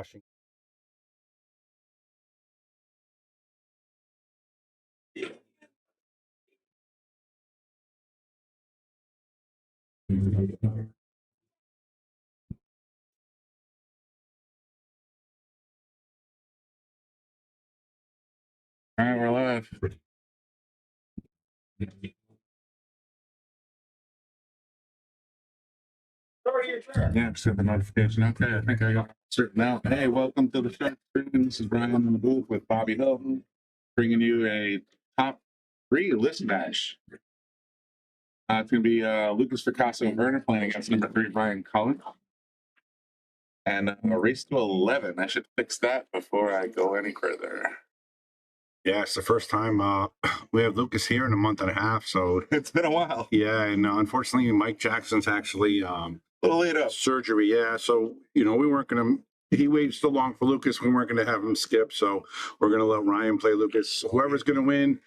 crushing. All right, we're live. Yeah, accept the notification. Okay, I think I got certain now. Hey, welcome to the Shark Stream. This is Brian in the booth with Bobby Hilton, bringing you a top 3 list match. It's going to be Lukas Fracasso-Verner playing against number 3 Brian Cullen. And a race to 11. I should fix that before I go any further. Yeah, it's the first time we have Lukas here in a month and a half, so It's been a while. yeah, and unfortunately, Mike Jackson's actually A little late up. surgery. Yeah, so we weren't going to. He waited so long for Lukas, we weren't going to have him skip. So we're going to let Ryan play Lukas. Whoever's going to win,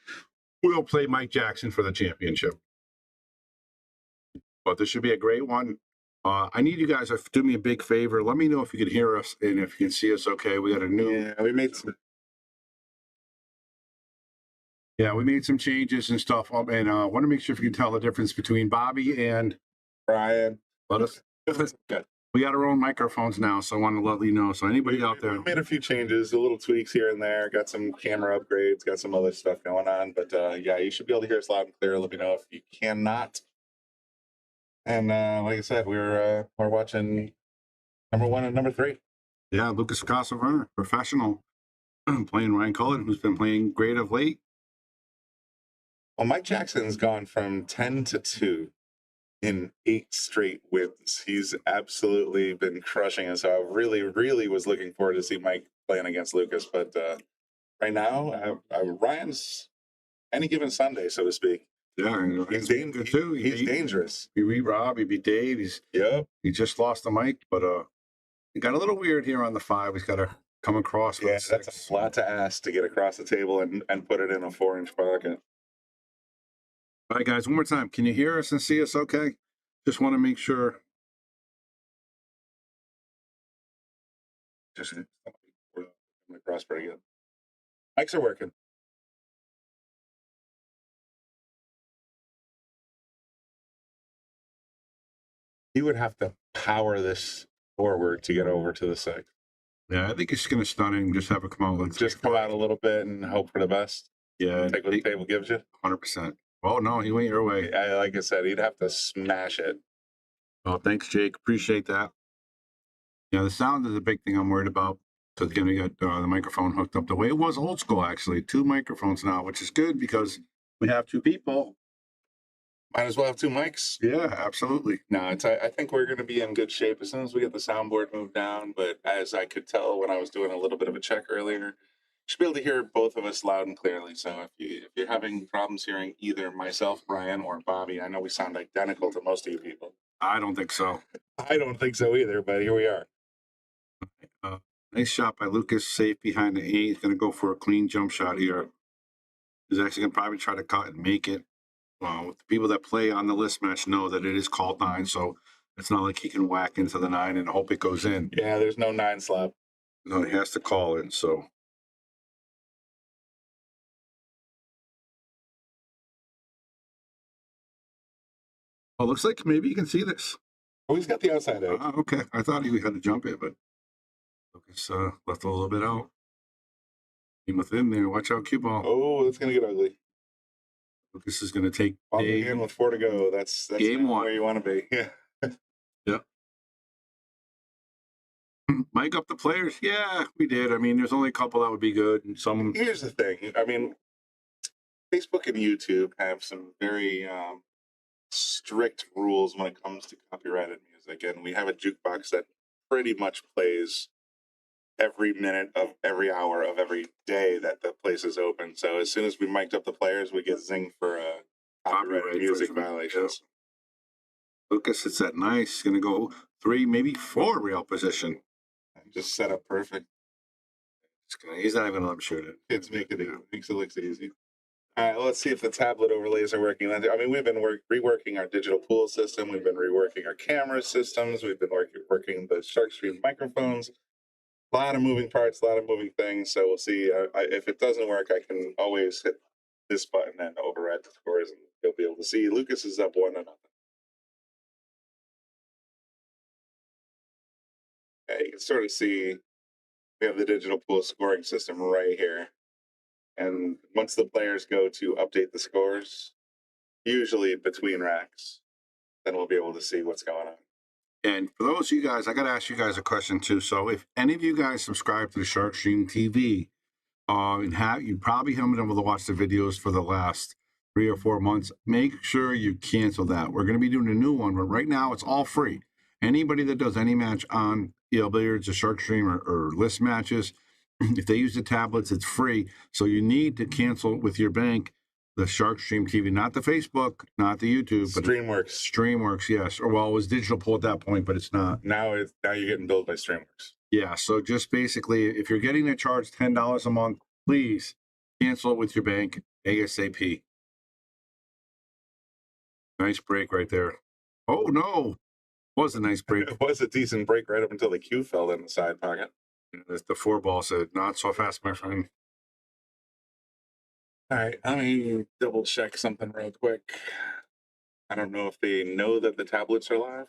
we'll play Mike Jackson for the championship. But this should be a great one. I need you guys to do me a big favor. Let me know if you can hear us and if you can see us. Okay, we got a new. Yeah, we made some changes and stuff. And I want to make sure if you can tell the difference between Bobby and Brian. Let us. Good. We got our own microphones now, so I want to let you know. So anybody out there, we made a few changes, a little tweaks here and there. Got some camera upgrades, got some other stuff going on. But yeah, you should be able to hear us loud and clear. Let me know if you cannot. And like I said, we're watching number 1 and number 3. Yeah, Lukas Fracasso-Verner, professional, playing Ryan Cullen, who's been playing great of late. Well, Mike Jackson's gone from 10 to 2 in 8 straight wins. He's absolutely been crushing us. So I really, really was looking forward to see Mike playing against Lukas. But right now, Ryan's any given Sunday, so to speak. Yeah, he's dangerous too. He's dangerous. He beat Rob, he beat Dave. He just lost the mic, but he got a little weird here on the 5. He's got to come across. Yeah, that's a lot to ask to get across the table and put it in a 4-inch pocket. All right, guys, one more time. Can you hear us and see us okay? Just want to make sure. Just across pretty good. Mics are working. He would have to power this forward to get over to the 6. Yeah, I think he's going to stun it and just have it come out. Just come out a little bit and hope for the best. Yeah. Take what the table gives you. 100%. Oh, no, he went your way. Like I said, he'd have to smash it. Oh, thanks, Jake. Appreciate that. Yeah, the sound is a big thing I'm worried about. So again, we got the microphone hooked up the way it was old school, actually. 2 microphones now, which is good because we have 2 people. Might as well have 2 mics. Yeah, absolutely. No, I think we're going to be in good shape as soon as we get the soundboard moved down. But as I could tell when I was doing a little bit of a check earlier, you should be able to hear both of us loud and clearly. So if you're having problems hearing either myself, Brian, or Bobby, I know we sound identical to most of you people. I don't think so. I don't think so either, but here we are. Nice shot by Lukas, safe behind the 8. He's going to go for a clean jump shot here. He's actually going to probably try to cut and make it. The people that play on the list match know that it is called 9, so it's not like he can whack into the 9 and hope it goes in. Yeah, there's no 9 slap. No, he has to call it, so. Oh, looks like maybe you can see this. Oh, he's got the outside edge. Okay. I thought he had to jump it, but Lukas left a little bit out. Came within there. Watch out, cue ball. Oh, that's going to get ugly. Lukas is going to take in with 4 to go. That's game 1 where you want to be. Yeah. Yep. Mic up the players. Yeah, we did. I mean, there's only a couple that would be good, and some. Here's the thing. I mean, Facebook and YouTube have some very strict rules when it comes to copyrighted music, and we have a jukebox that pretty much plays every minute of every hour of every day that the place is open. So as soon as we mic'd up the players, we get zinged for copyrighted music violations. Yeah. Lukas, it's that nice. He's going to go 3, maybe 4 real position. Just set up perfect. He's not even going to let him shoot it. Kids make it, makes it look easy. All right, let's see if the tablet overlays are working. I mean, we've been reworking our digital pool system. We've been reworking our camera systems. We've been working the SharkStream microphones. A lot of moving parts, a lot of moving things. So we'll see. If it doesn't work, I can always hit this button and override the scores, and you'll be able to see Lucas is up 1-0. Yeah, you can sort of see we have the digital pool scoring system right here. And once the players go to update the scores, usually between racks, then we'll be able to see what's going on. And for those of you guys, I got to ask you guys a question too. So if any of you guys subscribe to the Sharkstream TV, and you probably haven't been able to watch the videos for the last 3 or 4 months, make sure you cancel that. We're going to be doing a new one, but right now it's all free. Anybody that does any match on EL Billiards or Sharkstream or list matches, if they use the tablets, it's free. So you need to cancel with your bank the Sharkstream TV, not the Facebook, not the YouTube, but Streamworks. Streamworks, yes. Or well, it was digital pool at that point, but it's not. Now you're getting billed by Streamworks. Yeah, so just basically, if you're getting a charge $10 a month, please cancel it with your bank ASAP. Nice break right there. Oh no, was a nice break. It was a decent break right up until the cue fell in the side pocket. The 4-ball said, "Not so fast, my friend." All right, let me double check something real quick. I don't know if they know that the tablets are live.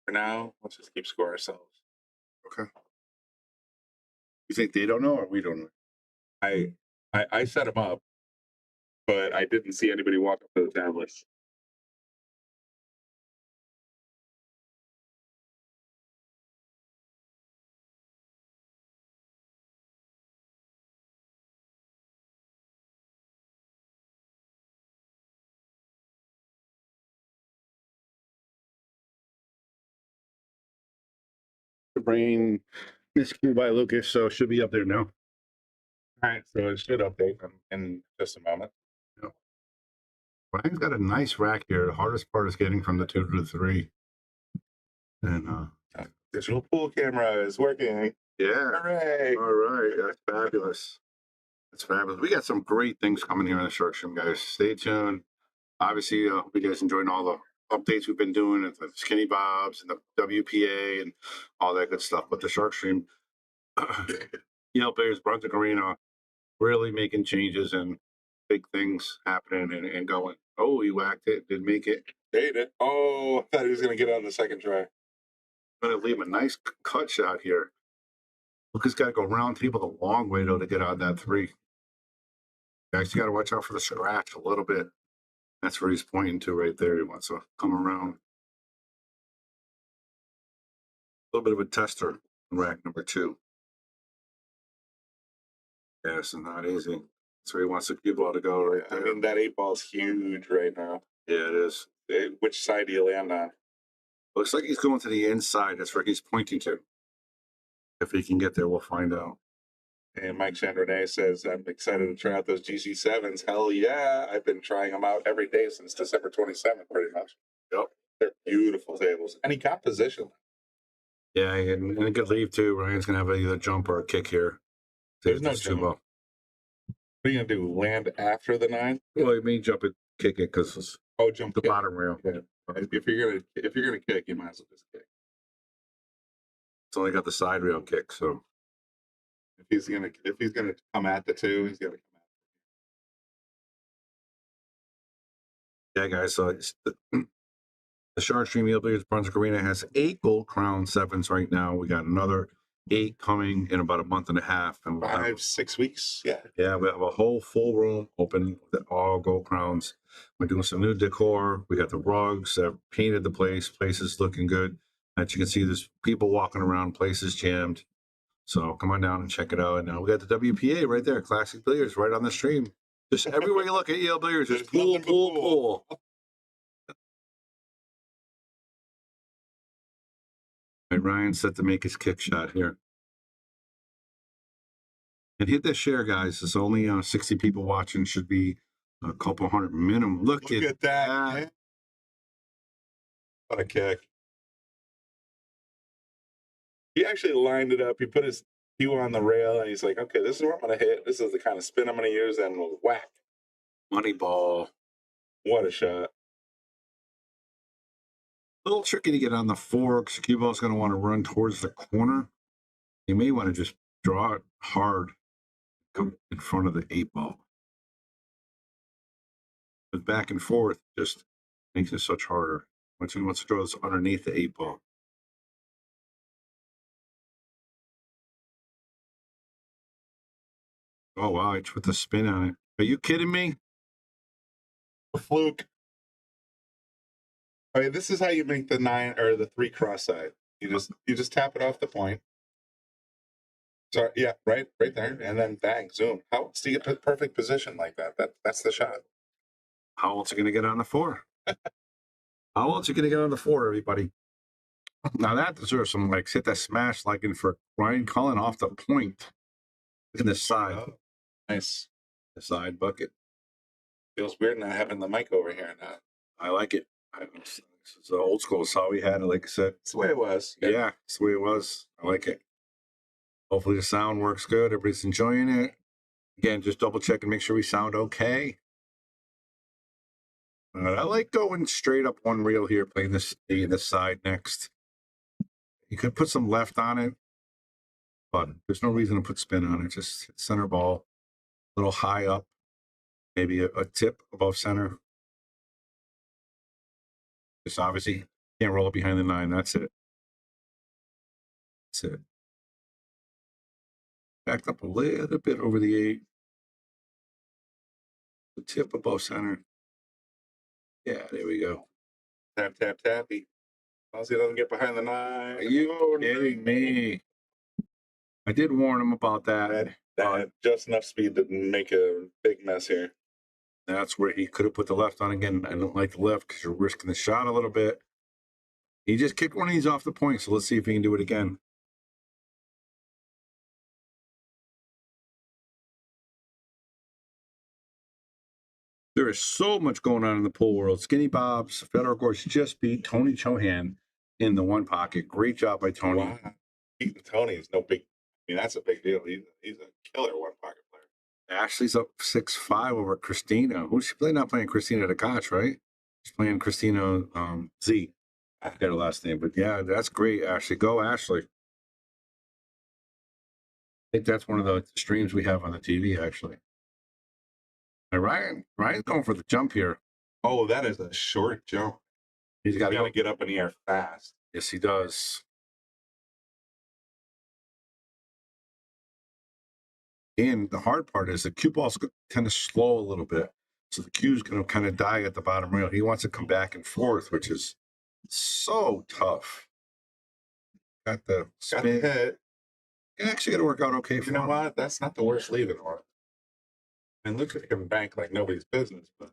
For now, let's just keep score ourselves. Okay. You think they don't know or we don't know? I set them up, but I didn't see anybody walk up to the tablets. The brain miscue by Lucas, so it should be up there now. All right, so it should update in just a moment. Yep. Brian's got a nice rack here. The hardest part is getting from the 2 to the 3. And digital pool camera is working. Yeah. Hooray! All right, that's fabulous. That's fabulous. We got some great things coming here in the Sharkstream, guys. Stay tuned. Obviously, hope you guys enjoying all the updates we've been doing and the skinny bobs and the WPA and all that good stuff. But the Sharkstream, Billiards, Brunswick Arena, really making changes and big things happening and going. Oh, he whacked it, didn't make it. Ate it. Oh, I thought he was going to get on the second try. I'm going to leave a nice cut shot here. Lucas got to go round table the long way, though, to get on that 3. You actually got to watch out for the scratch a little bit. That's where he's pointing to right there. He wants to come around. A little bit of a tester in rack number 2. Yeah, it's not easy. That's where he wants the cue ball to go right there. I mean, that 8-ball's huge right now. Yeah, it is. Which side do you land on? Looks like he's going to the inside. That's where he's pointing to. If he can get there, we'll find out. And Mike Chandronnet says, I'm excited to try out those GC7s. Hell yeah. I've been trying them out every day since December 27th, pretty much. Yep. They're beautiful tables. And he got position. Yeah, and a good leave, too. Ryan's going to have either jump or a kick here. There's no jump. What are you going to do, land after the 9? Well, you mean jump it, kick it, because it's jump the kick. bottom rail. Yeah. If you're gonna kick, you might as well just kick. It's only got the side rail kick, so if he's gonna come at the 2, he's gonna come at. Yeah, guys. So the Sharkstream EL Billiards Brunswick Arena has 8 Gold Crown 7s right now. We got another 8 coming in about a month and a half, and 5-6 weeks. Yeah. Yeah, we have a whole full room open with all Gold Crowns. We're doing some new decor. We got the rugs that painted the place. Place is looking good. As you can see, there's people walking around. Place is jammed. So come on down and check it out. And now we got the WPA right there. Classic Billiards right on the stream. Just everywhere you look at EL Billiards, there's pool, pool, pool. Right, Ryan set to make his kick shot here. And hit that share, guys. There's only 60 people watching. Should be a couple hundred minimum. Look at that. Man. What a kick. He actually lined it up. He put his cue on the rail, and he's like, okay, this is where I'm going to hit. This is the kind of spin I'm going to use, and whack. Money ball. What a shot. little tricky to get on the 4 because the cue ball is going to want to run towards the corner. You may want to just draw it hard, come in front of the 8 ball. But back and forth just makes it such harder. Once he wants to throw this underneath the 8 ball. Oh, wow, I put the spin on it. Are you kidding me? A fluke. I mean, this is how you make the 9 or the 3 cross side. You just tap it off the point. So yeah, right there, and then bang, zoom. How else do you get perfect position like that? That's the shot. How else are you going to get on the 4? How else are you going to get on the 4, everybody? Now that deserves some, like, hit that smash like in for Ryan Cullen off the point. Look at this side. Oh, nice. The side bucket. Feels weird not having the mic over here now. I like it. It's old school. It's how we had it, like I said. It's the way it was. Yeah, it's the way it was. I like it. Hopefully the sound works good. Everybody's enjoying it. Again, just double check and make sure we sound okay. I like going straight up one reel here, playing this side next. You could put some left on it, but there's no reason to put spin on it. Just center ball, a little high up, maybe a tip above center. Just obviously can't roll it behind the 9. That's it. That's it. Backed up a little bit over the 8. The tip above center. Yeah, there we go. Tap, tap, tappy. As he doesn't get behind the 9. Are you kidding me? I did warn him about that. That had just enough speed to make a big mess here. That's where he could have put the left on again. I don't like the left because you're risking the shot a little bit. He just kicked one of these off the point, so let's see if he can do it again. There is so much going on in the pool world. Skinny Bob's Federal course just beat Tony Chohan in the 1 pocket. Great job by Tony. Wow. Beating Tony is no big. I mean, that's a big deal. He's a killer 1 pocket player. Ashley's up 6-5 over Christina. Who's she playing? Not playing Christina DeKoch, right? She's playing Christina Z. I forget her last name, but yeah, that's great, Ashley. Go, Ashley. I think that's one of the streams we have on the TV, actually. And Ryan's going for the jump here. Oh, that is a short jump. He's got to get up in the air fast. Yes, he does. And the hard part is the cue ball's kind of slow a little bit. So the cue's going to kind of die at the bottom rail. He wants to come back and forth, which is so tough. Got the spin. Got the hit. It's actually going to work out okay for him. You know what? That's not the worst leave in the world. And looks like he can bank like nobody's business, but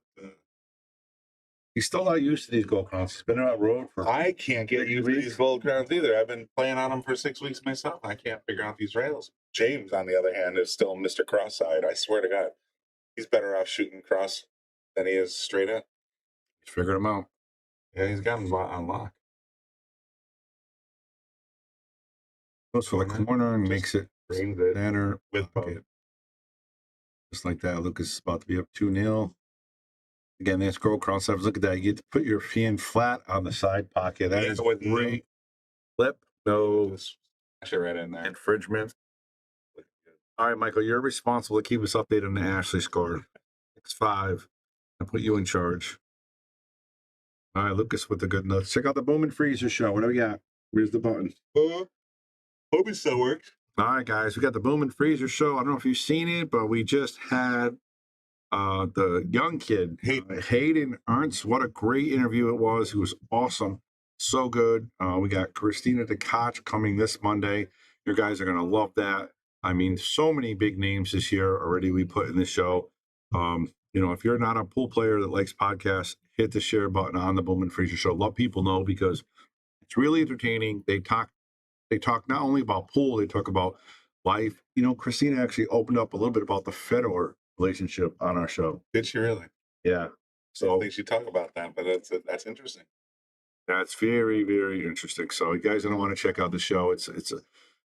he's still not used to these gold crowns. He's been on that road for. I can't get used to these gold crowns either. I've been playing on them for 6 weeks myself. I can't figure out these rails. James, on the other hand, is still Mr. Cross-side. I swear to God, he's better off shooting cross than he is straight in. He's figured them out. Yeah, he's got them on lock. Goes for the corner and makes it center with both. Just like that. Lucas is about to be up 2-0. Again, that's gold crown sevens. Look at that. You get to put your hand flat on the side pocket. That is with great. Flip. No. Smash it right in there. Infringement. All right, Michael, you're responsible to keep us updated on the Ashley score. 6-5. I'll put you in charge. All right, Lucas with the good notes. Check out the Boom and Freezer show. What do we got? Where's the button? Hope it still works. All right, guys, we got the Boom and Freezer show. I don't know if you've seen it, but we just had the young kid, Hayden Ernst. What a great interview it was. He was awesome. So good. We got Christina DeKoch coming this Monday. You guys are going to love that. I mean, so many big names this year already we put in the show. If you're not a pool player that likes podcasts, hit the share button on the Boom and Freezer show. Let people know because it's really entertaining. They talk not only about pool, they talk about life. Christina actually opened up a little bit about the Federer relationship on our show. Did she really? Yeah. So I don't think she talked about that, but that's interesting. That's very, very interesting. So you guys don't want to check out the show. It's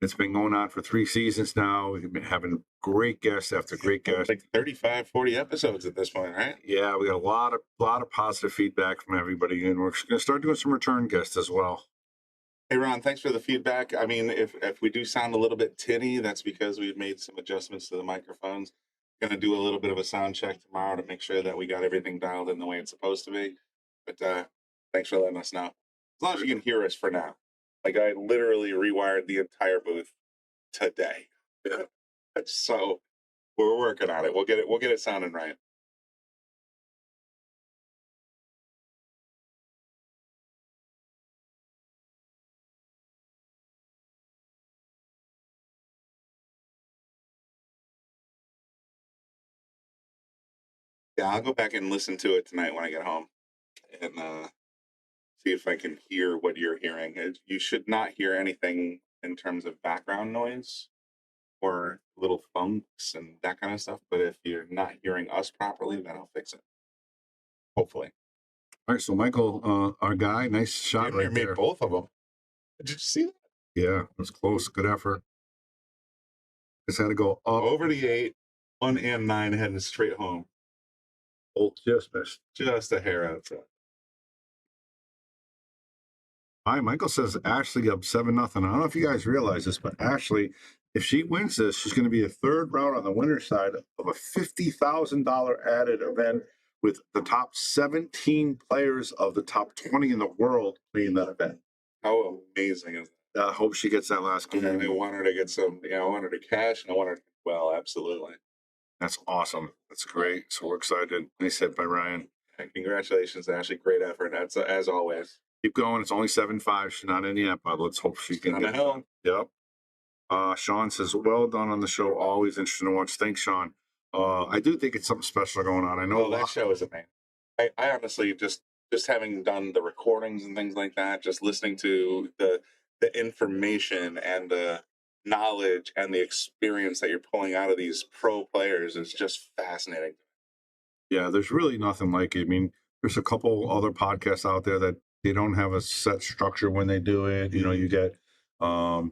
It's been going on for 3 seasons now. We've been having great guests after great guests. Like 35, 40 episodes at this point, right? Yeah, we got a lot of positive feedback from everybody, and we're going to start doing some return guests as well. Hey, Ron, thanks for the feedback. I mean, if we do sound a little bit tinny, that's because we've made some adjustments to the microphones. Going to do a little bit of a sound check tomorrow to make sure that we got everything dialed in the way it's supposed to be. But thanks for letting us know. As long as you can hear us for now. Like, I literally rewired the entire booth today. So we're working on it. We'll get it sounding right. Yeah, I'll go back and listen to it tonight when I get home and see if I can hear what you're hearing. You should not hear anything in terms of background noise or little funks and that kind of stuff. But if you're not hearing us properly, then I'll fix it. Hopefully. All right, so Michael, our guy, nice shot Damn right near there. made both of them. Did you see that? Yeah, it was close. Good effort. Just had to go up. Over the 8, 1 and 9, heading straight home. Oh, just missed. Just a hair outside. Hi, Michael says Ashley up 7-0. I don't know if you guys realize this, but Ashley, if she wins this, she's going to be a third round on the winner's side of a $50,000 added event with the top 17 players of the top 20 in the world playing that event. How amazing is that? I hope she gets that last game. And I want her to get some, I want her to cash, and I want her to, well, absolutely. That's awesome. That's great. So we're excited. Nice hit by Ryan. And congratulations, Ashley. Great effort. That's as always. Keep going. It's only 7-5. She's not in yet, but let's hope she can get it. Yep. Sean says, well done on the show. Always interesting to watch. Thanks, Sean. I do think it's something special going on. I know that show is amazing. I honestly just having done the recordings and things like that, just listening to the information and the knowledge and the experience that you're pulling out of these pro players is just fascinating. Yeah, there's really nothing like it. I mean, there's a couple other podcasts out there that they don't have a set structure when they do it. You know, you get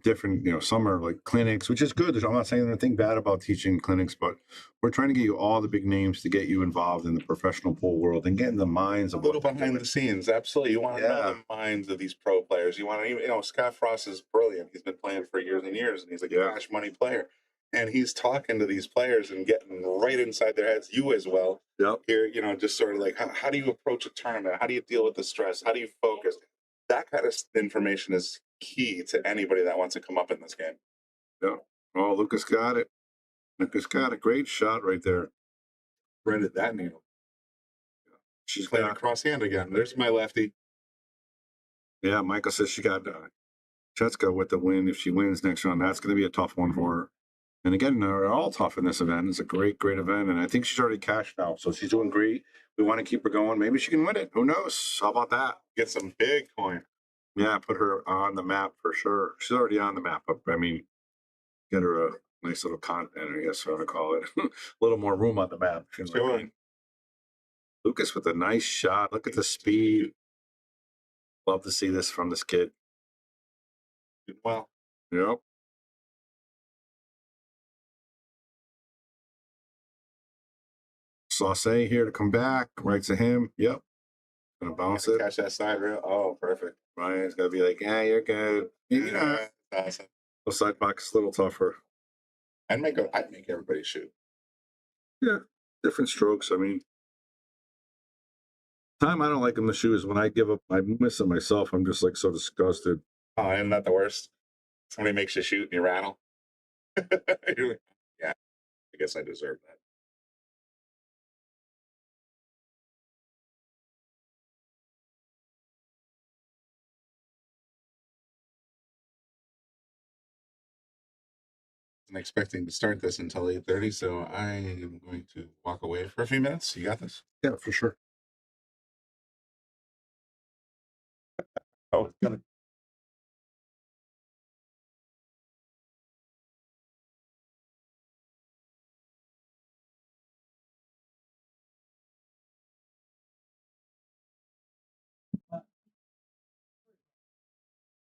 different, some are like clinics, which is good. I'm not saying anything bad about teaching clinics, but we're trying to get you all the big names to get you involved in the professional pool world and get in the minds of a little behind the scenes. Absolutely. You want to know the minds of these pro players. You want to, Scott Frost is brilliant. He's been playing for years and years, and he's a cash money player. And he's talking to these players and getting right inside their heads. You as well. Yep. Here, just sort of like, how do you approach a tournament? How do you deal with the stress? How do you focus? That kind of information is key to anybody that wants to come up in this game. Yeah. Oh, Lukas got it. Lukas got a great shot right there. Threaded that needle. She's playing a cross hand again. There's my lefty. Yeah, Michael says she got Chetska with the win. If she wins next round, that's going to be a tough one for her. And again, they're all tough in this event. It's a great, great event. And I think she's already cashed now. So she's doing great. We want to keep her going. Maybe she can win it. Who knows? How about that? Get some big coin. Yeah, put her on the map for sure. She's already on the map. But I mean, get her a nice little content, I guess what I call it. A little more room on the map. Sure. Lukas with a nice shot. Look at the speed. Love to see this from this kid. Well. Yep. Sauce here to come back. Right to him. Yep. Gonna bounce it. Catch that side rail. Oh, perfect. Ryan's gonna be like, yeah, you're good. Maybe not. Awesome. The side box is a little tougher. I'd make everybody shoot. Yeah. Different strokes. I mean, time I don't like in the shoes when I give up, I miss it myself. I'm just like so disgusted. Oh, I'm not the worst. Somebody makes you shoot and you rattle. Yeah, I guess I deserve that. I'm expecting to start this until 8:30, so I am going to walk away for a few minutes. You got this? Yeah, for sure. Oh, it's gonna.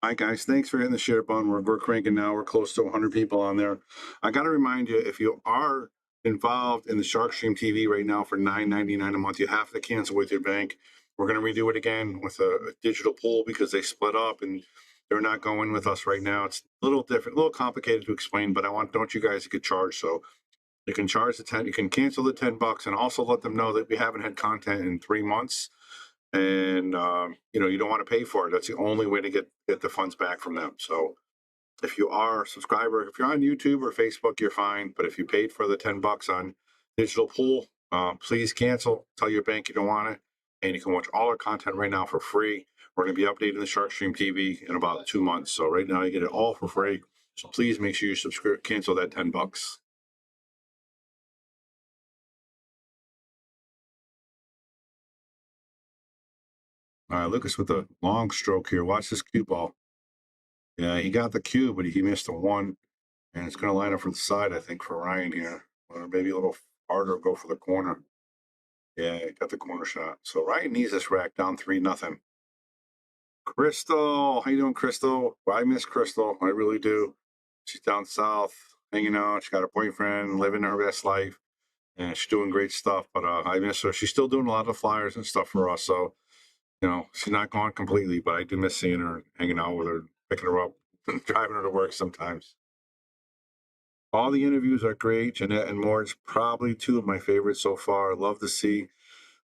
Hi, guys. Thanks for hitting the share button. We're cranking now. We're close to 100 people on there. I got to remind you, if you are involved in the Sharkstream TV right now for $9.99 a month, you have to cancel with your bank. We're going to redo it again with a digital pool because they split up and they're not going with us right now. It's a little different, a little complicated to explain, but don't you guys get charged. So you can charge the 10, you can cancel the $10 and also let them know that we haven't had content in 3 months. And you don't want to pay for it. That's the only way to get the funds back from them. So if you are a subscriber, if you're on YouTube or Facebook, you're fine. But if you paid for the $10 on digital pool, please cancel. Tell your bank you don't want it, and you can watch all our content right now for free. We're going to be updating the Sharkstream TV in about 2 months. So right now you get it all for free. So please make sure you subscribe, cancel that $10. All right, Lucas with a long stroke here. Watch this cue ball. Yeah, he got the cue, but he missed a one. And it's going to line up for the side, I think, for Ryan here. Or maybe a little harder, go for the corner. Yeah, got the corner shot. So Ryan needs this rack down 3-0. Crystal, how you doing, Crystal? Well, I miss Crystal. I really do. She's down south, hanging out. She got a boyfriend, living her best life, and she's doing great stuff. But I miss her. She's still doing a lot of flyers and stuff for us. So, she's not gone completely, but I do miss seeing her, hanging out with her, picking her up, driving her to work sometimes. All the interviews are great. Jeanette and Mort's probably two of my favorites so far. I love to see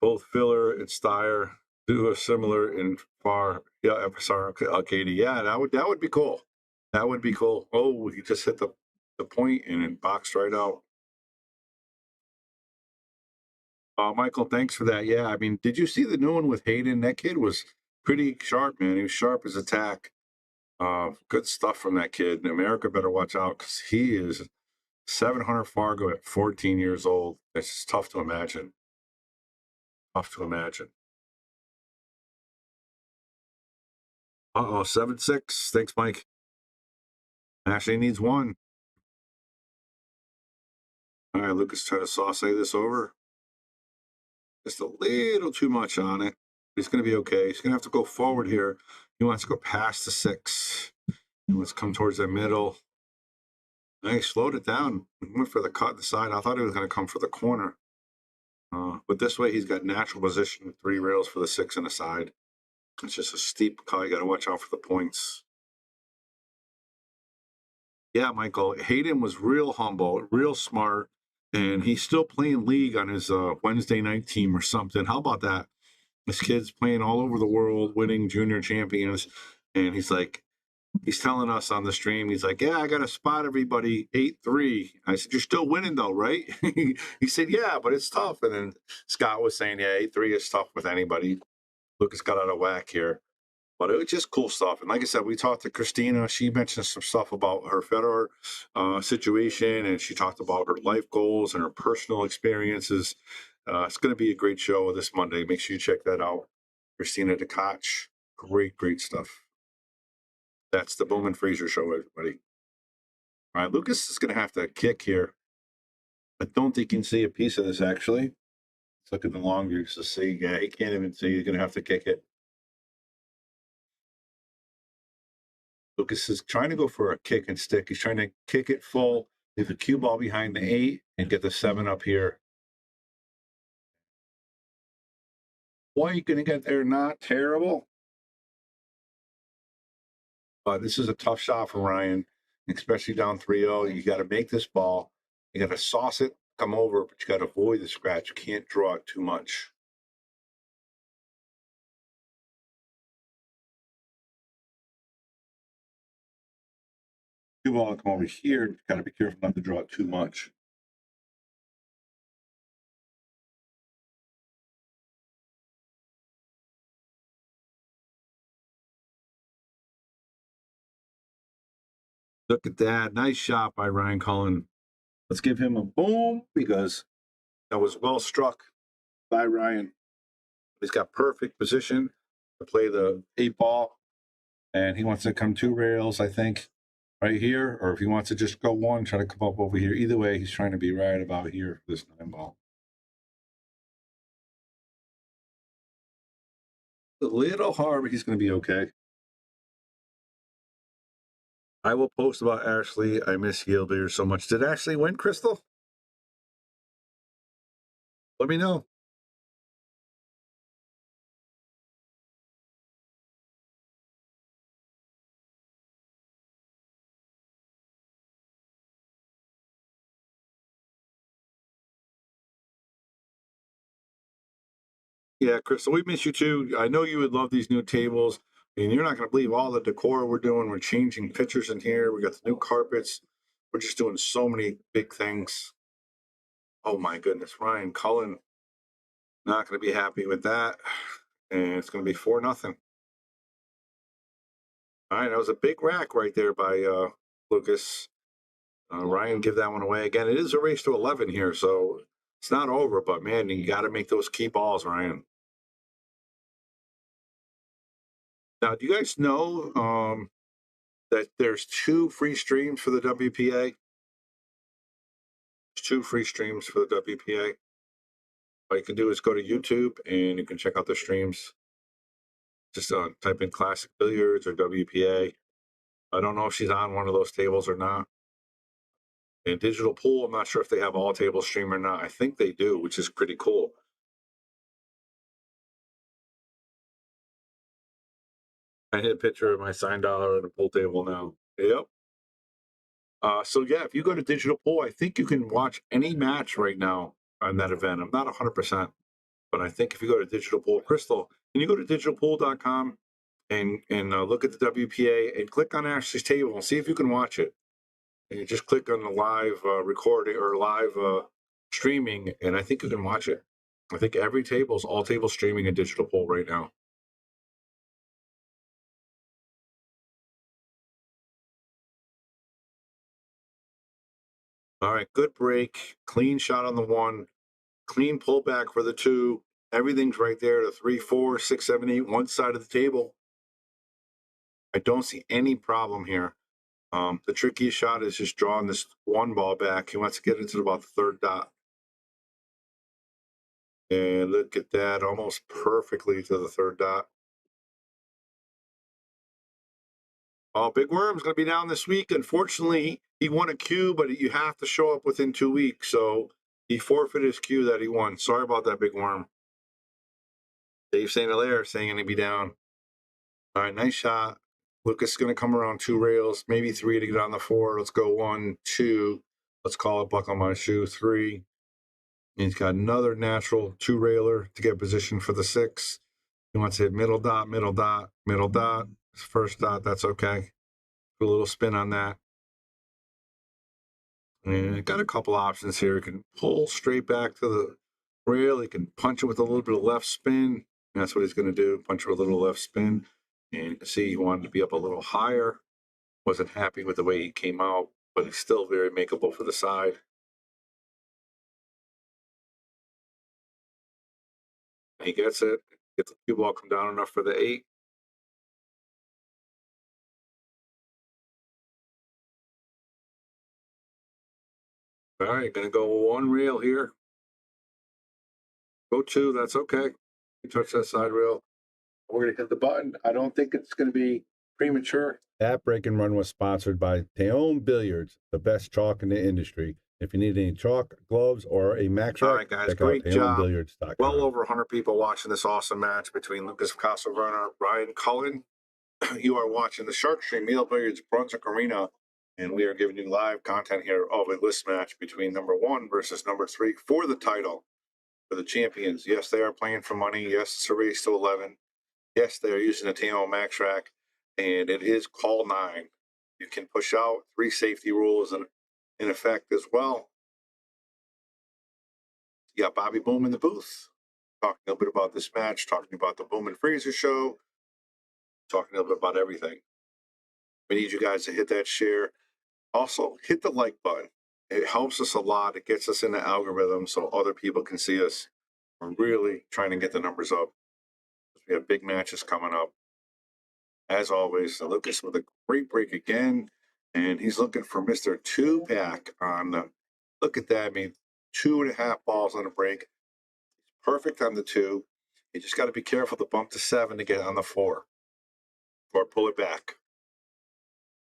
both Filler and Steyer do a similar in far. Yeah, sorry, Katie. Yeah, that would be cool. That would be cool. Oh, he just hit the point and it boxed right out. Michael, thanks for that. Yeah, I mean, did you see the new one with Hayden? That kid was pretty sharp, man. He was sharp as a tack. Good stuff from that kid. And America better watch out because he is 700 Fargo at 14 years old. It's tough to imagine. Tough to imagine. 7-6. Thanks, Mike. Ashley needs one. All right, Lucas, try to sauce this over. Just a little too much on it. He's going to be okay. He's going to have to go forward here. He wants to go past the 6. He wants to come towards the middle. He slowed it down. He went for the cut in the side. I thought he was going to come for the corner. But this way, he's got natural position, 3 rails for the 6 and the side. It's just a steep cut. You got to watch out for the points. Yeah, Michael. Hayden was real humble, real smart, and he's still playing league on his Wednesday night team or something. How about that? This kid's playing all over the world, winning junior champions, and he's telling us on the stream, he's like, yeah, I got to spot everybody 8-3. I said, you're still winning though, right? He said, yeah, but it's tough. And then Scott was saying, yeah, 8-3 is tough with anybody. Lucas got out of whack here. But it was just cool stuff. And like I said, we talked to Christina. She mentioned some stuff about her Federer situation, and she talked about her life goals and her personal experiences. It's going to be a great show this Monday. Make sure you check that out. Christina DeKoch. Great, great stuff. That's the Bowman Fraser show, everybody. All right, Lucas is going to have to kick here. I don't think you can see a piece of this, actually. Let's look at the long view to see. Yeah, he can't even see. He's going to have to kick it. Lucas is trying to go for a kick and stick. He's trying to kick it full, leave the cue ball behind the 8, and get the 7 up here. Boy, you gonna get there, not terrible. But this is a tough shot for Ryan, especially down 3-0. You got to make this ball. You got to sauce it, come over, but you got to avoid the scratch. You can't draw it too much. Cue ball come over here. You got to be careful not to draw it too much. Look at that. Nice shot by Ryan Cullen. Let's give him a boom because that was well struck by Ryan. He's got perfect position to play the 8 ball. And he wants to come 2 rails, I think, right here. Or if he wants to just go 1, try to come up over here. Either way, he's trying to be right about here for this 9 ball. A little hard, but he's going to be okay. I will post about Ashley. I miss Yield Billiards so much. Did Ashley win, Crystal? Let me know. Yeah, Crystal, we miss you too. I know you would love these new tables, and you're not going to believe all the decor we're doing. We're changing pictures in here. We got the new carpets. We're just doing so many big things. Oh my goodness, Ryan Cullen not going to be happy with that, and it's going to be 4-0. All right, that was a big rack right there by Lucas. Ryan, give that one away again. It is a race to 11 here, so it's not over. But man, you got to make those key balls, Ryan. Now, do you guys know that there's 2 free streams for the WPA? There's 2 free streams for the WPA. All you can do is go to YouTube and you can check out the streams. Just type in Classic Billiards or WPA. I don't know if she's on one of those tables or not. And Digital Pool, I'm not sure if they have all tables stream or not. I think they do, which is pretty cool. I hit a picture of my signed dollar on a pool table now. Yep. So yeah, if you go to Digital Pool, I think you can watch any match right now on that event. I'm not 100%, but I think if you go to Digital Pool, Crystal, can you go to digitalpool.com and look at the WPA and click on Ashley's table and see if you can watch it. And you just click on the live recording or live streaming, and I think you can watch it. I think every table's all tables streaming in Digital Pool right now. All right, good break, clean shot on the 1, clean pullback for the 2. Everything's right there. The 3, 4, 6, 7, 8, one side of the table. I don't see any problem here. The trickiest shot is just drawing this 1 ball back. He wants to get into about the 3rd dot. And look at that, almost perfectly to the 3rd dot. Oh, Big Worm's going to be down this week. Unfortunately, he won a cue, but you have to show up within 2 weeks. So he forfeited his cue that he won. Sorry about that, Big Worm. Dave St. Hilaire saying he'll be down. All right, nice shot. Lucas is going to come around 2 rails, maybe 3 to get on the 4. Let's go 1, 2. Let's call it buckle my shoe 3. He's got another natural 2-railer to get position for the 6. He wants to hit middle dot, middle dot, middle dot. First dot, that's okay. Put a little spin on that. And got a couple options here. You can pull straight back to the rail. You can punch it with a little bit of left spin. That's what he's going to do. Punch it with a little left spin. And you can see he wanted to be up a little higher. Wasn't happy with the way he came out, but he's still very makeable for the side. He gets it. Gets the cue ball come down enough for the 8. All right, going to go 1 rail here. Go 2, that's okay. You touch that side rail. We're going to hit the button. I don't think it's going to be premature. That break and run was sponsored by Taom Billiards, the best chalk in the industry. If you need any chalk, gloves, or a max rack, all right, guys, great job. Well over 100 people watching this awesome match between Lukas Fracasso-Verner, Ryan Cullen. You are watching the Shark Stream Meal Billiards Brunswick Arena, and we are giving you live content here of a list match between number 1 versus number 3 for the title, for the champions. Yes, they are playing for money. Yes, it's a race to 11. Yes, they are using a Taom max rack, and it is call 9. You can push out 3 safety rules in effect as well. You got Bobby Boom in the booth, talking a little bit about this match, talking about the Boom and Freezer show, talking a little bit about everything. We need you guys to hit that share. Also, hit the like button. It helps us a lot. It gets us in the algorithm so other people can see us. We're really trying to get the numbers up. We have big matches coming up. As always, Lucas with a great break again. And he's looking for Mr. 2-pack on the, look at that. I mean, 2.5 balls on a break. Perfect on the 2. You just got to be careful to bump to 7 to get on the 4 or pull it back.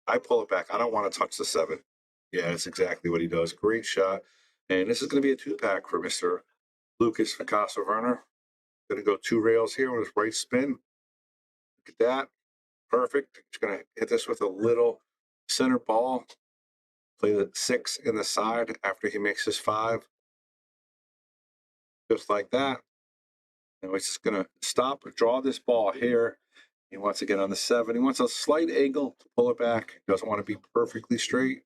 I pull it back. I don't want to touch the 7. Yeah, that's exactly what he does. Great shot. And this is going to be a 2-pack for Mr. Lukas Fracasso-Verner. Going to go 2 rails here with his right spin. Look at that. Perfect. He's going to hit this with a little center ball. Play the 6 in the side after he makes his 5. Just like that. Now he's just going to stop, draw this ball here. He wants to get on the 7. He wants a slight angle to pull it back. He doesn't want to be perfectly straight.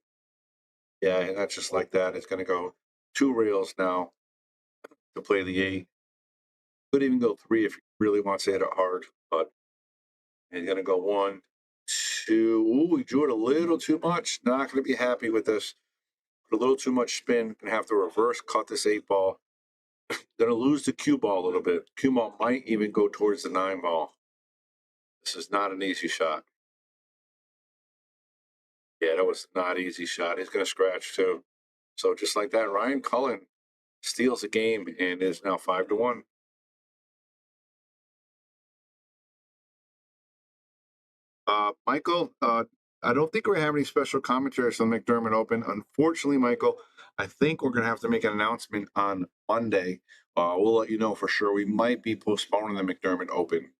Yeah, and that's just like that. It's going to go 2 rails now to play the 8. Could even go 3 if he really wants to hit it hard, but he's going to go 1, 2. Ooh, he drew it a little too much. Not going to be happy with this. A little too much spin. Going to have to reverse cut this 8 ball. Going to lose the cue ball a little bit. Cue ball might even go towards the 9 ball. This is not an easy shot. Yeah, that was not an easy shot. He's going to scratch too. So just like that, Ryan Cullen steals the game and is now 5-1. Michael, I don't think we're having any special commentaries on the McDermott Open. Unfortunately, Michael, I think we're going to have to make an announcement on Monday. We'll let you know for sure. We might be postponing the McDermott Open.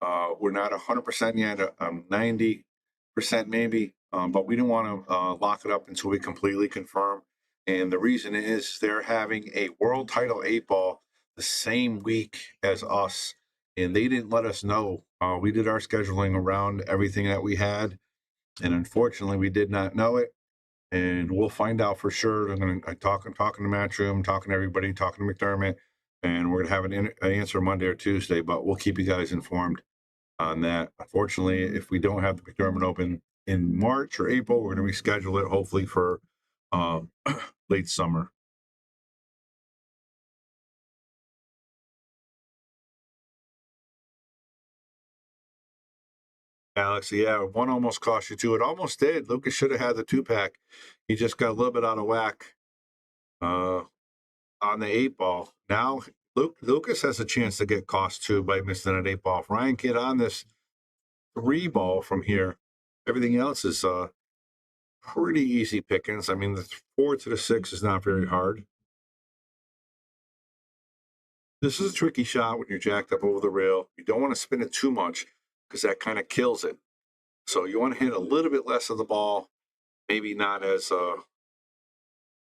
We're not 100% yet, 90% maybe, but we don't want to lock it up until we completely confirm. And the reason is they're having a world title 8-ball the same week as us, and they didn't let us know. We did our scheduling around everything that we had, and unfortunately, we did not know it. And we'll find out for sure. I'm talking to Matchroom, talking to everybody, talking to McDermott, and we're going to have an answer Monday or Tuesday, but we'll keep you guys informed on that. Unfortunately, if we don't have the McDermott Open in March or April, we're going to reschedule it hopefully for late summer. Alex, yeah, 1 almost cost you 2. It almost did. Lucas should have had the 2-pack. He just got a little bit out of whack on the 8-ball. Now, Lucas has a chance to get cost 2 by missing an 8-ball. If Ryan get on this 3-ball from here, everything else is pretty easy pickings. I mean, the 4 to the 6 is not very hard. This is a tricky shot when you're jacked up over the rail. You don't want to spin it too much because that kind of kills it. So you want to hit a little bit less of the ball, maybe not as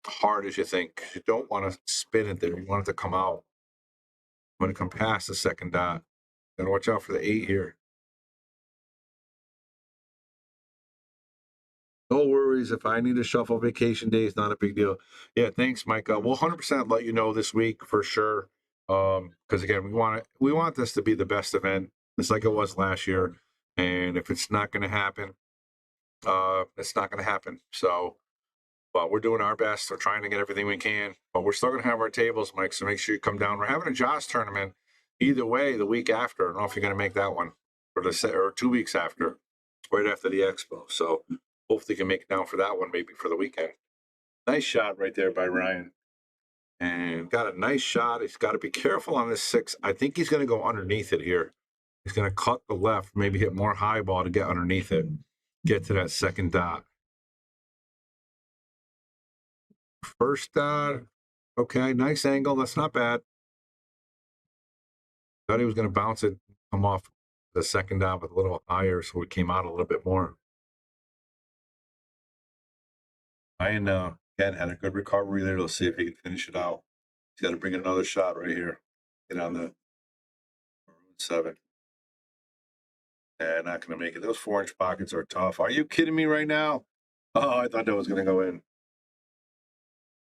hard as you think. You don't want to spin it there. You want it to come out. When it come past the 2nd dot. Gotta watch out for the 8 here. No worries. If I need to shuffle vacation days, not a big deal. Yeah, thanks, Mike. We'll 100% let you know this week for sure. Because again, we want this to be the best event. It's like it was last year. And if it's not going to happen, it's not going to happen. So, but we're doing our best. We're trying to get everything we can. But we're still going to have our tables, Mike. So make sure you come down. We're having a Jaws tournament either way the week after. I don't know if you're going to make that one or 2 weeks after, right after the expo. So hopefully you can make it down for that one, maybe for the weekend. Nice shot right there by Ryan. And got a nice shot. He's got to be careful on this 6. I think he's going to go underneath it here. He's going to cut the left, maybe hit more high ball to get underneath it, get to that 2nd dot. First dot, okay, nice angle. That's not bad. Thought he was going to bounce it, come off the 2nd dot with a little higher, so it came out a little bit more. Ryan, again, had a good recovery there. Let's see if he can finish it out. He's got to bring another shot right here. Get on the 7. Yeah, not going to make it. Those 4-inch pockets are tough. Are you kidding me right now? Oh, I thought that was going to go in.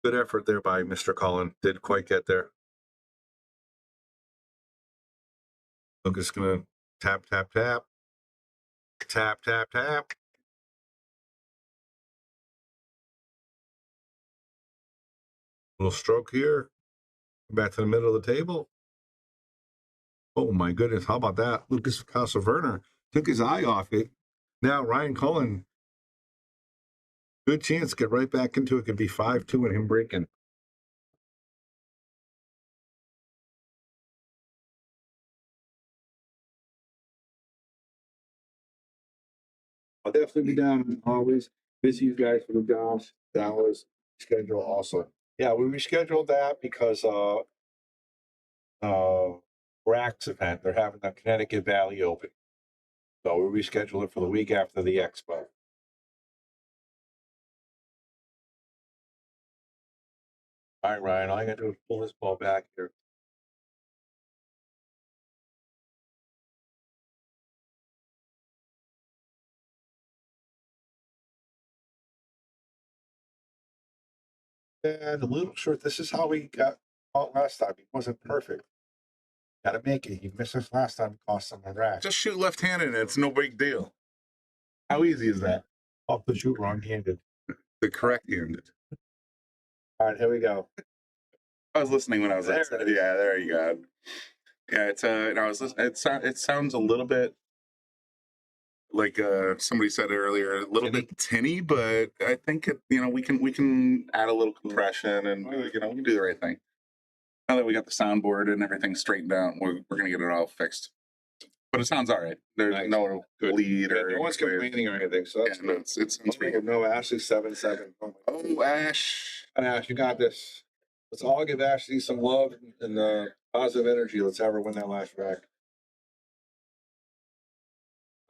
Good effort there by Mr. Cullen. Didn't quite get there. Lucas going to tap, tap, tap. Tap, tap, tap. Little stroke here. Back to the middle of the table. Oh, my goodness. How about that? Lukas Fracasso-Verner took his eye off it. Now, Ryan Cullen, good chance to get right back into it. Could be 5-2 and him breaking. definitely be down. Always busy you guys for the jobs. That was scheduled also. Yeah, we rescheduled that because Rack's event. They're having the Connecticut Valley Open. So we rescheduled it for the week after the expo. All right, Ryan, all I gotta do is pull this ball back here. And a little short. This is how we got caught last time. He wasn't perfect. Gotta make it. He missed us last time, cost him a rack. Just shoot left-handed and it's no big deal. How easy is that? Off the shoot wrong-handed. The correct-handed. All right, here we go. I was listening when I was There like, it is. yeah, there you go. Yeah, it's and I was listening. It sounds a little bit like somebody said earlier, a little bit tinny, but I think we can add a little compression and we can do the right thing. Now that we got the soundboard and everything straightened out, we're gonna get it all fixed. But it sounds all right. There's Nice. no bleed or no one's complaining or anything, so that's no, it sounds pretty good. No, Ashley 7-7. Oh, Ash. And Ash, you got this. Let's all give Ashley some love and positive energy. Let's have her win that last rack.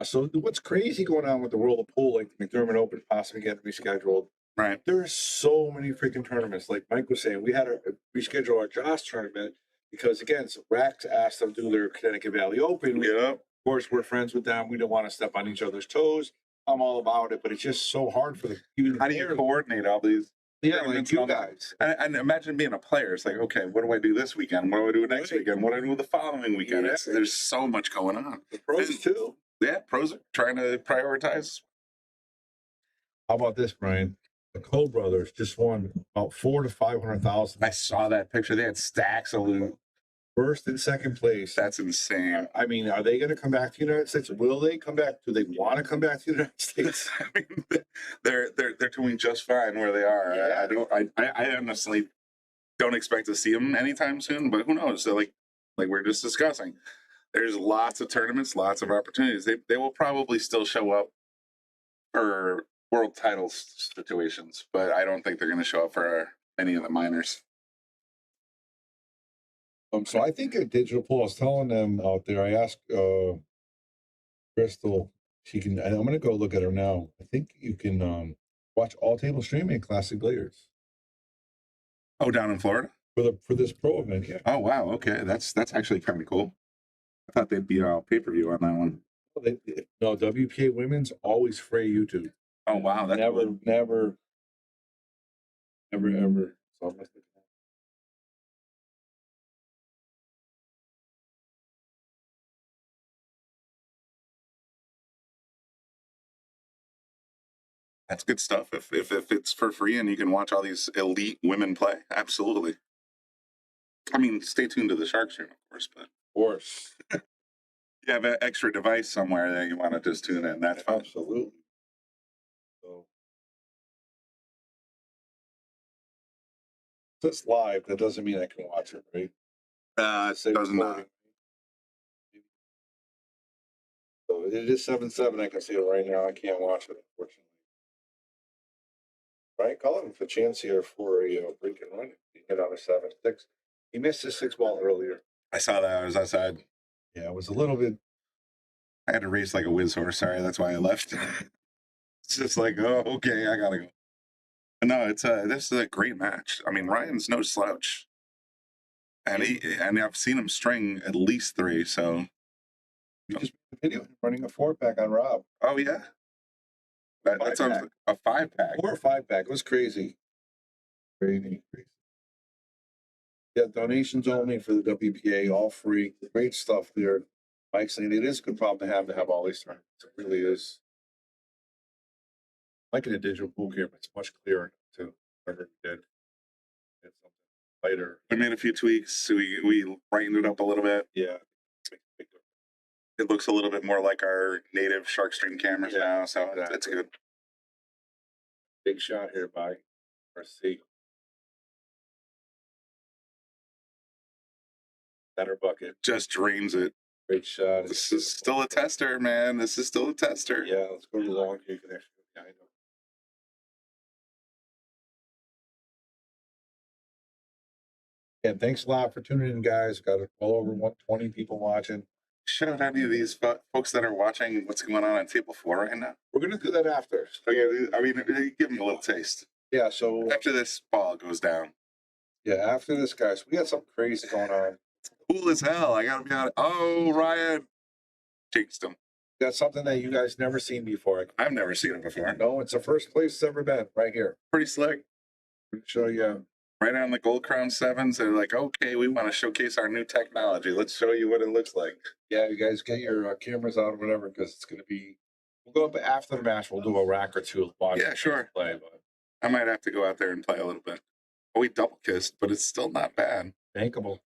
So what's crazy going on with the world of pool, like the McDermott Open possibly getting rescheduled? Right. There's so many freaking tournaments. Like Mike was saying, we had to reschedule our Josh tournament because, again, so Rax asked them to do their Connecticut Valley Open. Yeah. Of course, we're friends with them. We don't want to step on each other's toes. I'm all about it, but it's just so hard for the. How do you coordinate all these? Yeah, like you guys. And imagine being a player. It's like, okay, what do I do this weekend? What do I do next weekend? What do I do the following weekend? Yeah. There's so much going on. The pros too. Yeah, pros are trying to prioritize. How about this, Brian? The Cole brothers just won about $400,000 to $500,000. I saw that picture. They had stacks of loot. First and second place. That's insane. I mean, are they going to come back to the United States? Will they come back? Do they want to come back to the United States? I mean, they're doing just fine where they are. Yeah. I honestly don't expect to see them anytime soon, but who knows? So like we're just discussing, there's lots of tournaments, lots of opportunities. They will probably still show up for world title situations, but I don't think they're going to show up for any of the minors. So I think a digital pool, I was telling them out there, I asked Crystal, she can, and I'm going to go look at her now. I think you can watch all table streaming Classic Billiards. Oh, down in Florida? For this pro event, yeah. Oh, wow. Okay. That's actually kind of cool. I thought they'd be pay-per-view on that one. No, WPA Women's always free YouTube. Oh, wow. That's Never, cool. ever. So That's good stuff. If it's for free and you can watch all these elite women play, absolutely. I mean, stay tuned to the Sharkstream, of course, but you have an extra device somewhere that you want to just tune in. That's fine. Absolutely. So it's live. That doesn't mean I can watch it, right? It doesn't. So it is 7-7. I can see it right now. I can't watch it, unfortunately. Right, Cullen with a chance here for a break and run. He hit on a 7-6. He missed his 6 ball earlier. I saw that. I was outside. Yeah, it was a little bit. I had to race like a whiz horse. Sorry, that's why I left. It's just like, oh, okay, I gotta go. No, this is a great match. I mean, Ryan's no slouch, and I've seen him string at least 3. So We just made a video running a 4-pack on Rob. oh yeah, that sounds like a 5-pack. 4 or 5-pack. It was crazy. Crazy. Yeah, donations only for the WPA, all free. Great stuff there. Mike's saying it is a good problem to have all these tournaments. It really is. Like in a digital pool here, but it's much clearer too. Whatever we did. It's something lighter. We made a few tweaks. We brightened it up a little bit. Yeah. It looks a little bit more like our native Sharkstream cameras now, so it's good. Big shot here by RC. Center bucket. Just drains it. Great shot. This is still a tester, man. This is still a tester. Yeah, let's go to the long. You can actually go behind him. And thanks a lot for tuning in, guys. Got well over 120 people watching. Shout out any of these folks that are watching what's going on table 4 right now. We're gonna do that after. Okay, I mean, give them a little taste. Yeah. So After this ball goes down. yeah, after this, guys, we got something crazy going on. Cool as hell. I gotta be honest. Oh, Ryan. Jinxed him. We got something that you guys never seen before. I've never seen it before. No, it's the first place it's ever been, right here. Pretty slick. I'm gonna show you. Right on the Gold Crown 7s, they're like, okay, we want to showcase our new technology. Let's show you what it looks like. Yeah, you guys get your cameras out or whatever, because it's gonna be. We'll go up after the match. We'll do a rack or two. Yeah, sure. Play, but I might have to go out there and play a little bit. Oh, we double kissed, but it's still not bad. bankable.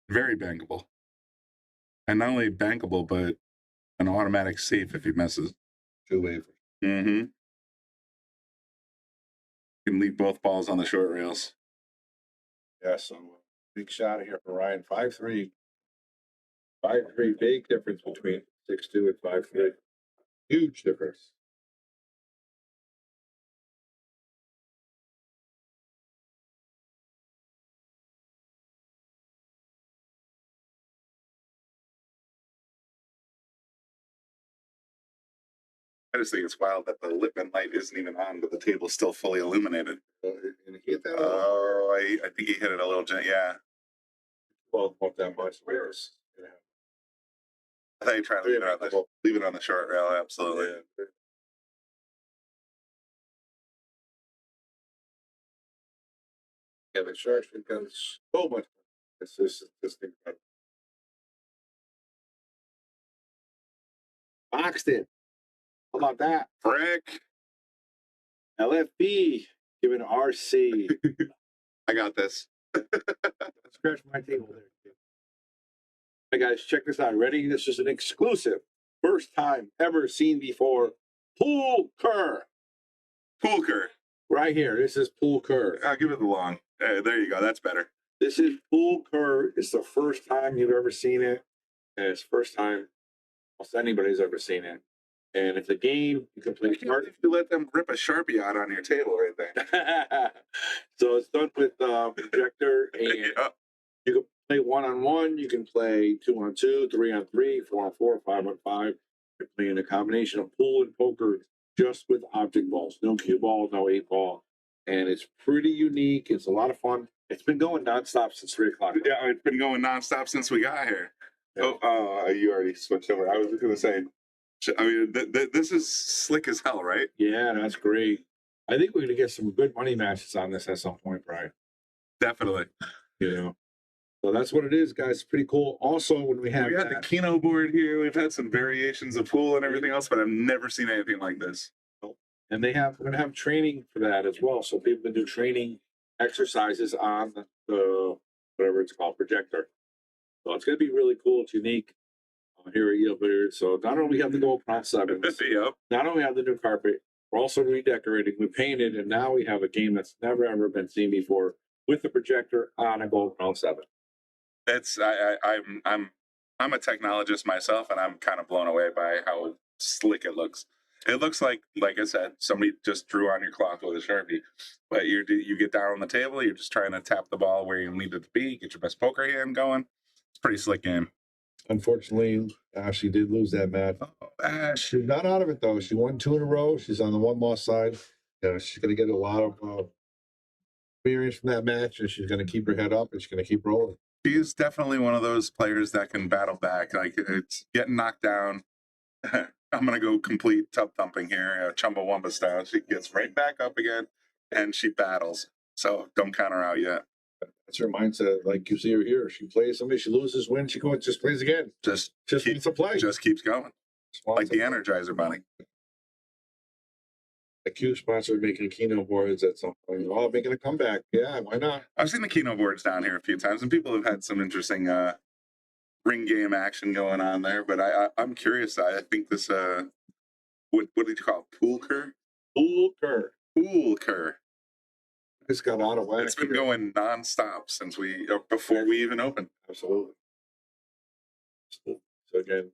Very bankable. And not only bankable, but an automatic safe if he messes. 2 wafers. Mm-hmm. You can leave both balls on the short rails. Yeah, so big shot here for Ryan. 5-3. 5-3. Big difference between 6-2 and 5-3. Huge difference. I just think it's wild that the Lipman light isn't even on, but the table's still fully illuminated. And he hit that. Oh, I think he hit it a little, yeah. Well, not that much. Where's? Yeah. I thought you were trying to leave it on the short rail, absolutely. Yeah. Yeah, the Sharks becomes so much. It's just incredible. Boxed it. How about that? Frick. LFB giving RC. I got this. Scratch my table there. Hey guys, check this out. Ready? This is an exclusive, first time ever seen before. Pool Kerr. Poolker. Right here. This is Pool Kerr. I'll give it the long. Hey, there you go. That's better. This is Pool Kerr. It's the first time you've ever seen it. And it's the first time almost anybody's ever seen it. And it's a game you can play. If you let them rip a Sharpie out on your table right there. So it's done with projector, and you can play 1-on-1. You can play 2-on-2, 3-on-3, 4-on-4, 5-on-5. You're playing a combination of pool and poker just with object balls. No cue ball, no 8-ball. And it's pretty unique. It's a lot of fun. It's been going nonstop since 3 o'clock. Yeah, it's been going nonstop since we got here. Yeah. Oh, you already switched over. I was going to say, I mean, this is slick as hell, right? Yeah, that's great. I think we're going to get some good money matches on this at some point, Brian. Definitely. You know, so that's what it is, guys. It's pretty cool. Also, when we have the Keno board here, we've had some variations of pool and everything else, but I've never seen anything like this. And we're going to have training for that as well. So people can do training exercises on the whatever it's called, projector. So it's going to be really cool. It's unique here at Yale Billiards. So not only have the Gold Crown 7s, yep. Not only have the new carpet, we're also redecorating. We painted, and now we have a game that's never ever been seen before with the projector on a Gold Crown 7. It's I'm a technologist myself, and I'm kind of blown away by how slick it looks. It looks like I said, somebody just drew on your cloth with a Sharpie. But you get down on the table, you're just trying to tap the ball where you need it to be, get your best poker hand going. It's a pretty slick game. Unfortunately, Ashley did lose that match. Oh, Ash. She's not out of it, though. She won 2 in a row. She's on the 1-loss side. She's going to get a lot of experience from that match, and she's going to keep her head up, and she's going to keep rolling. She's definitely one of those players that can battle back. Like, it's getting knocked down. I'm going to go complete tub thumping here, Chumbawamba style. She gets right back up again, and she battles. So don't count her out yet. That's her mindset. Like you see her here. She plays somebody, she loses, wins, she goes, just plays again. Just wants to play. Just keeps going. Like the Energizer Bunny. The Q sponsor making Keno boards at some point. Oh, making a comeback. Yeah, why not? I've seen the Keno boards down here a few times, and people have had some interesting ring game action going on there. But I'm curious. I think this what did you call it? Poolker? Poolker. It's got out of whack. It's been going nonstop since before we even opened. Absolutely. So again,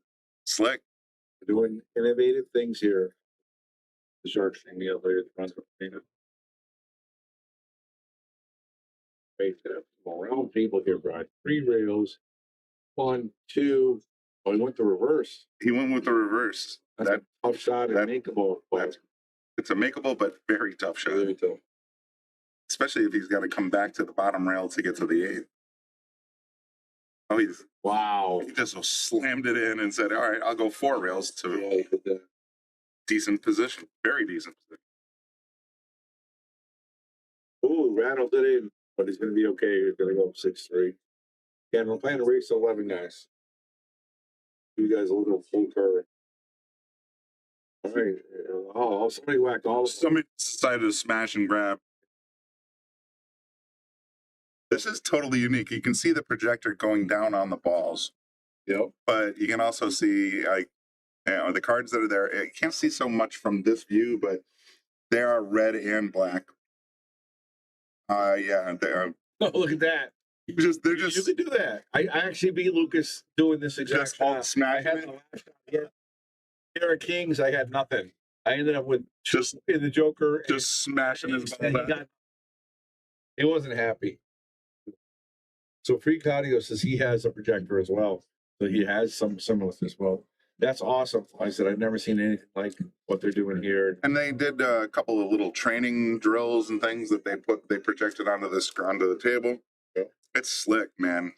Slick. we're doing innovative things here. The Shark Stream the other at the Brunswick Billiards. Wait, round table here, Brian. 3 rails. 1, 2. Oh, he went the reverse. He went with the reverse. That's a tough shot and makeable. It's a makeable but very tough shot. Very tough. Especially if he's got to come back to the bottom rail to get to the 8th. Oh, wow. He just slammed it in and said, all right, I'll go 4 rails to decent position. Very decent position. Ooh, rattled it in, but he's going to be okay. He's going to go 6-3. Again, we're playing a race to 11, guys. You guys a little full curve. All right. Oh, somebody whacked all of them. Somebody decided to smash and grab. This is totally unique. You can see the projector going down on the balls. Yep. But you can also see the cards that are there. You can't see so much from this view, but they are red and black. Yeah, they are. Oh, look at that. They're just. You could do that. I actually beat Lucas doing this exact shot. Smash. I had the last shot. Here at Kings, I had nothing. I ended up with just in the Joker. Just smashing his ball back. He wasn't happy. So Free Audio says he has a projector as well. So he has some similar as well. That's awesome. Like I said, I've never seen anything like what they're doing here. And they did a couple of little training drills and things that they projected onto the table. Yeah. It's slick, man.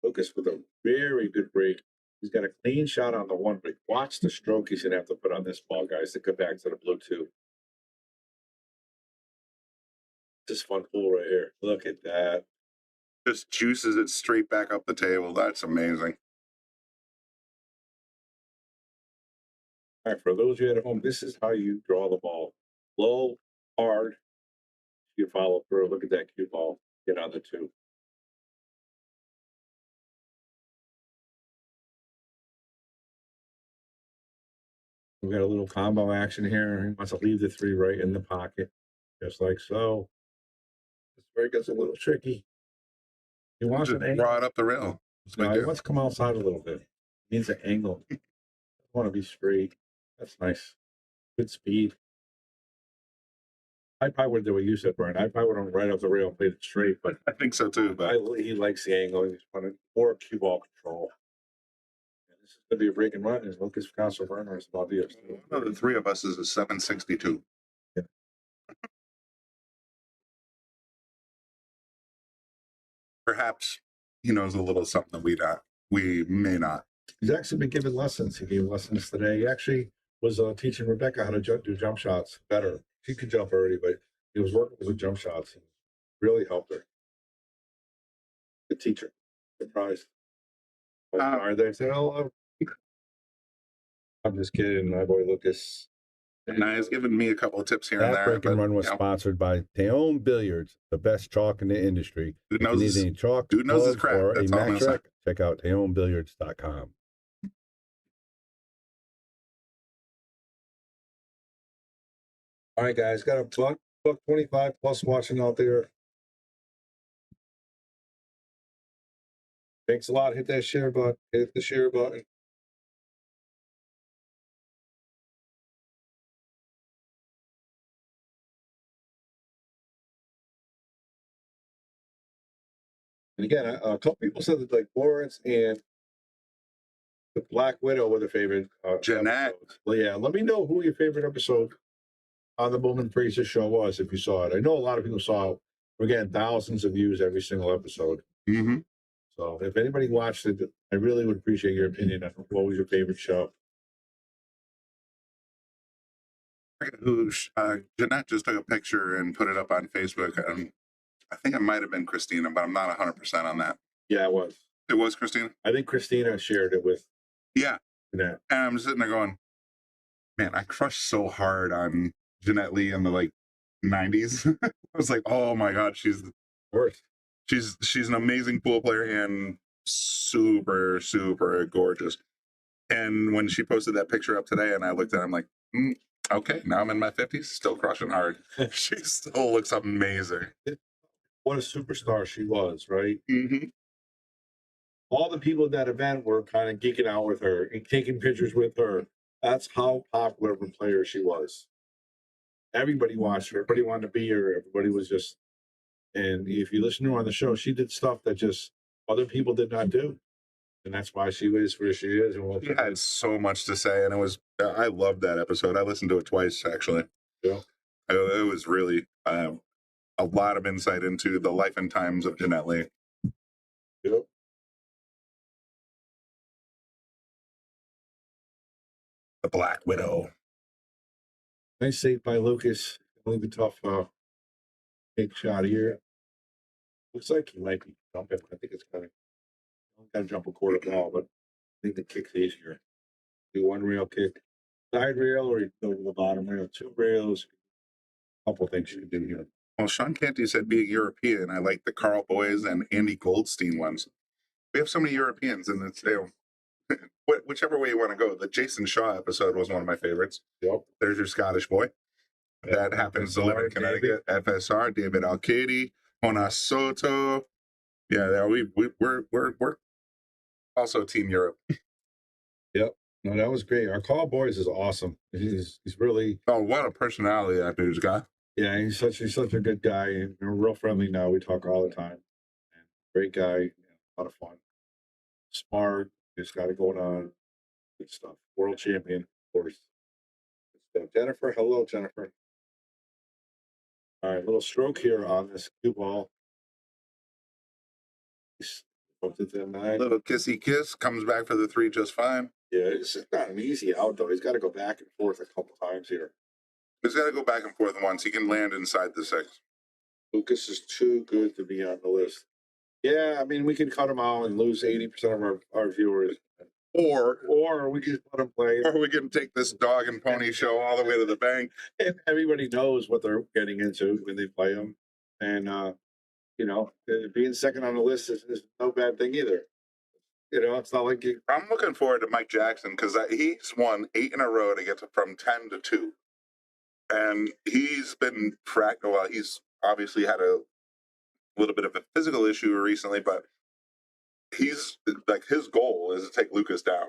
Lucas with a very good break. He's got a clean shot on the 1, but watch the stroke he's gonna have to put on this ball, guys, to come back to the blue 2. This fun pool right here. Look at that. Just juices it straight back up the table. That's amazing. All right, for those of you at home, this is how you draw the ball. Low, hard. You follow through. Look at that cue ball. Get on the 2. We got a little combo action here. He wants to leave the 3 right in the pocket, just like so. This where it gets a little tricky. He wants just an angle. draw it up the rail. No, he wants to come outside a little bit. He needs an angle. I want to be straight. That's nice. Good speed. I probably would do what you said, Brian. I probably would have right off the rail and played it straight, but I think so too. But he likes the angle. He's wanting more cue ball control. And this is going to be a break and run. Is Lukas Fracasso-Verner is about to be one of the 3 of us is a 762. Yeah. Perhaps he knows a little something that we may not. He's actually been giving lessons. He gave lessons today. He actually was teaching Rebecca how to do jump shots better. She could jump already, but he was working with jump shots. He really helped her. Good teacher. Surprised. Are they saying, "Oh, I'm just kidding." My boy Lucas. And he's given me a couple of tips here and That there. break and run was sponsored by Taom Billiards, the best chalk in the industry. Dude If you need any chalk, dude knows his clubs, crap. or a That's all I'm Mac gonna track, check out TaomBilliards.com. All right, guys, got a buck 25 plus watching out there. Thanks a lot. Hit that share button. Hit the share button. And again, a couple people said that like Lawrence and the Black Widow were the favorite. Jeanette. Episodes. Well, yeah, let me know who your favorite episode on the Bowman Fraser show was if you saw it. I know a lot of people saw it. We're getting thousands of views every single episode. Mm-hmm. So if anybody watched it, I really would appreciate your opinion on what was your favorite show. Jeanette just took a picture and put it up on Facebook. I think it might have been Christina, but I'm not 100% on that. Yeah, it was. It was Christina? I think Christina shared it with Yeah. Jeanette. And I'm sitting there going, man, I crushed so hard on Jeanette Lee in the 90s. I was like, oh my God, she's an amazing pool player and super, super gorgeous. And when she posted that picture up today and I looked at it, I'm like, okay, now I'm in my 50s, still crushing hard. She still looks amazing. What a superstar she was, right? Mm-hmm. all the people at that event were kind of geeking out with her and taking pictures with her. That's how popular of a player she was. Everybody watched her. Everybody wanted to be her. Everybody was just, and if you listen to her on the show, she did stuff that just other people did not do. And that's why she is where she is. And She had so much to say, and it was, I loved that episode. I listened to it twice, actually. Yeah. It was really a lot of insight into the life and times of Jeanette Lee. Yep. The Black Widow. Nice save by Lucas. Only the tough big shot here. Looks like he might be jumping. I think it's kind of got to jump a quarter ball, but I think the kick's easier. Do one rail kick, side rail, or you go to the bottom rail. Two rails. A couple things you can do here. Well, Sean Canty said being European, I like the Carl Boys and Andy Goldstein ones. We have so many Europeans, and it's whichever way you want to go. The Jason Shaw episode was one of my favorites. Yep. There's your Scottish boy. That happens to live in Connecticut. FSR, David Alcady, Jonas Soto. Yeah, we're also Team Europe. Yep. No, that was great. Our call boys is awesome. He's really, Oh, what a personality that dude's got. yeah, he's such a good guy, and we're real friendly now. We talk all the time. And great guy, a lot of fun, smart. Just got it going on. Good stuff. World champion, of course. Good stuff. Jennifer, hello, Jennifer. All right, little stroke here on this cue ball. Up to the A 9. little kissy kiss, comes back for the 3 just fine. Yeah, it's not an easy out though. He's got to go back and forth a couple times here. He's got to go back and forth once. He can land inside the 6. Lucas is too good to be on the list. Yeah, I mean, we can cut him out and lose 80% of our viewers. Or we can let him play. Or we can take this dog and pony show all the way to the bank. And everybody knows what they're getting into when they play him. And, being second on the list is no bad thing either. It's not like you. I'm looking forward to Mike Jackson because he's won 8 in a row to get from 10 to 2. And he's been well, he's obviously had a little bit of a physical issue recently, but he's like, his goal is to take Lucas down.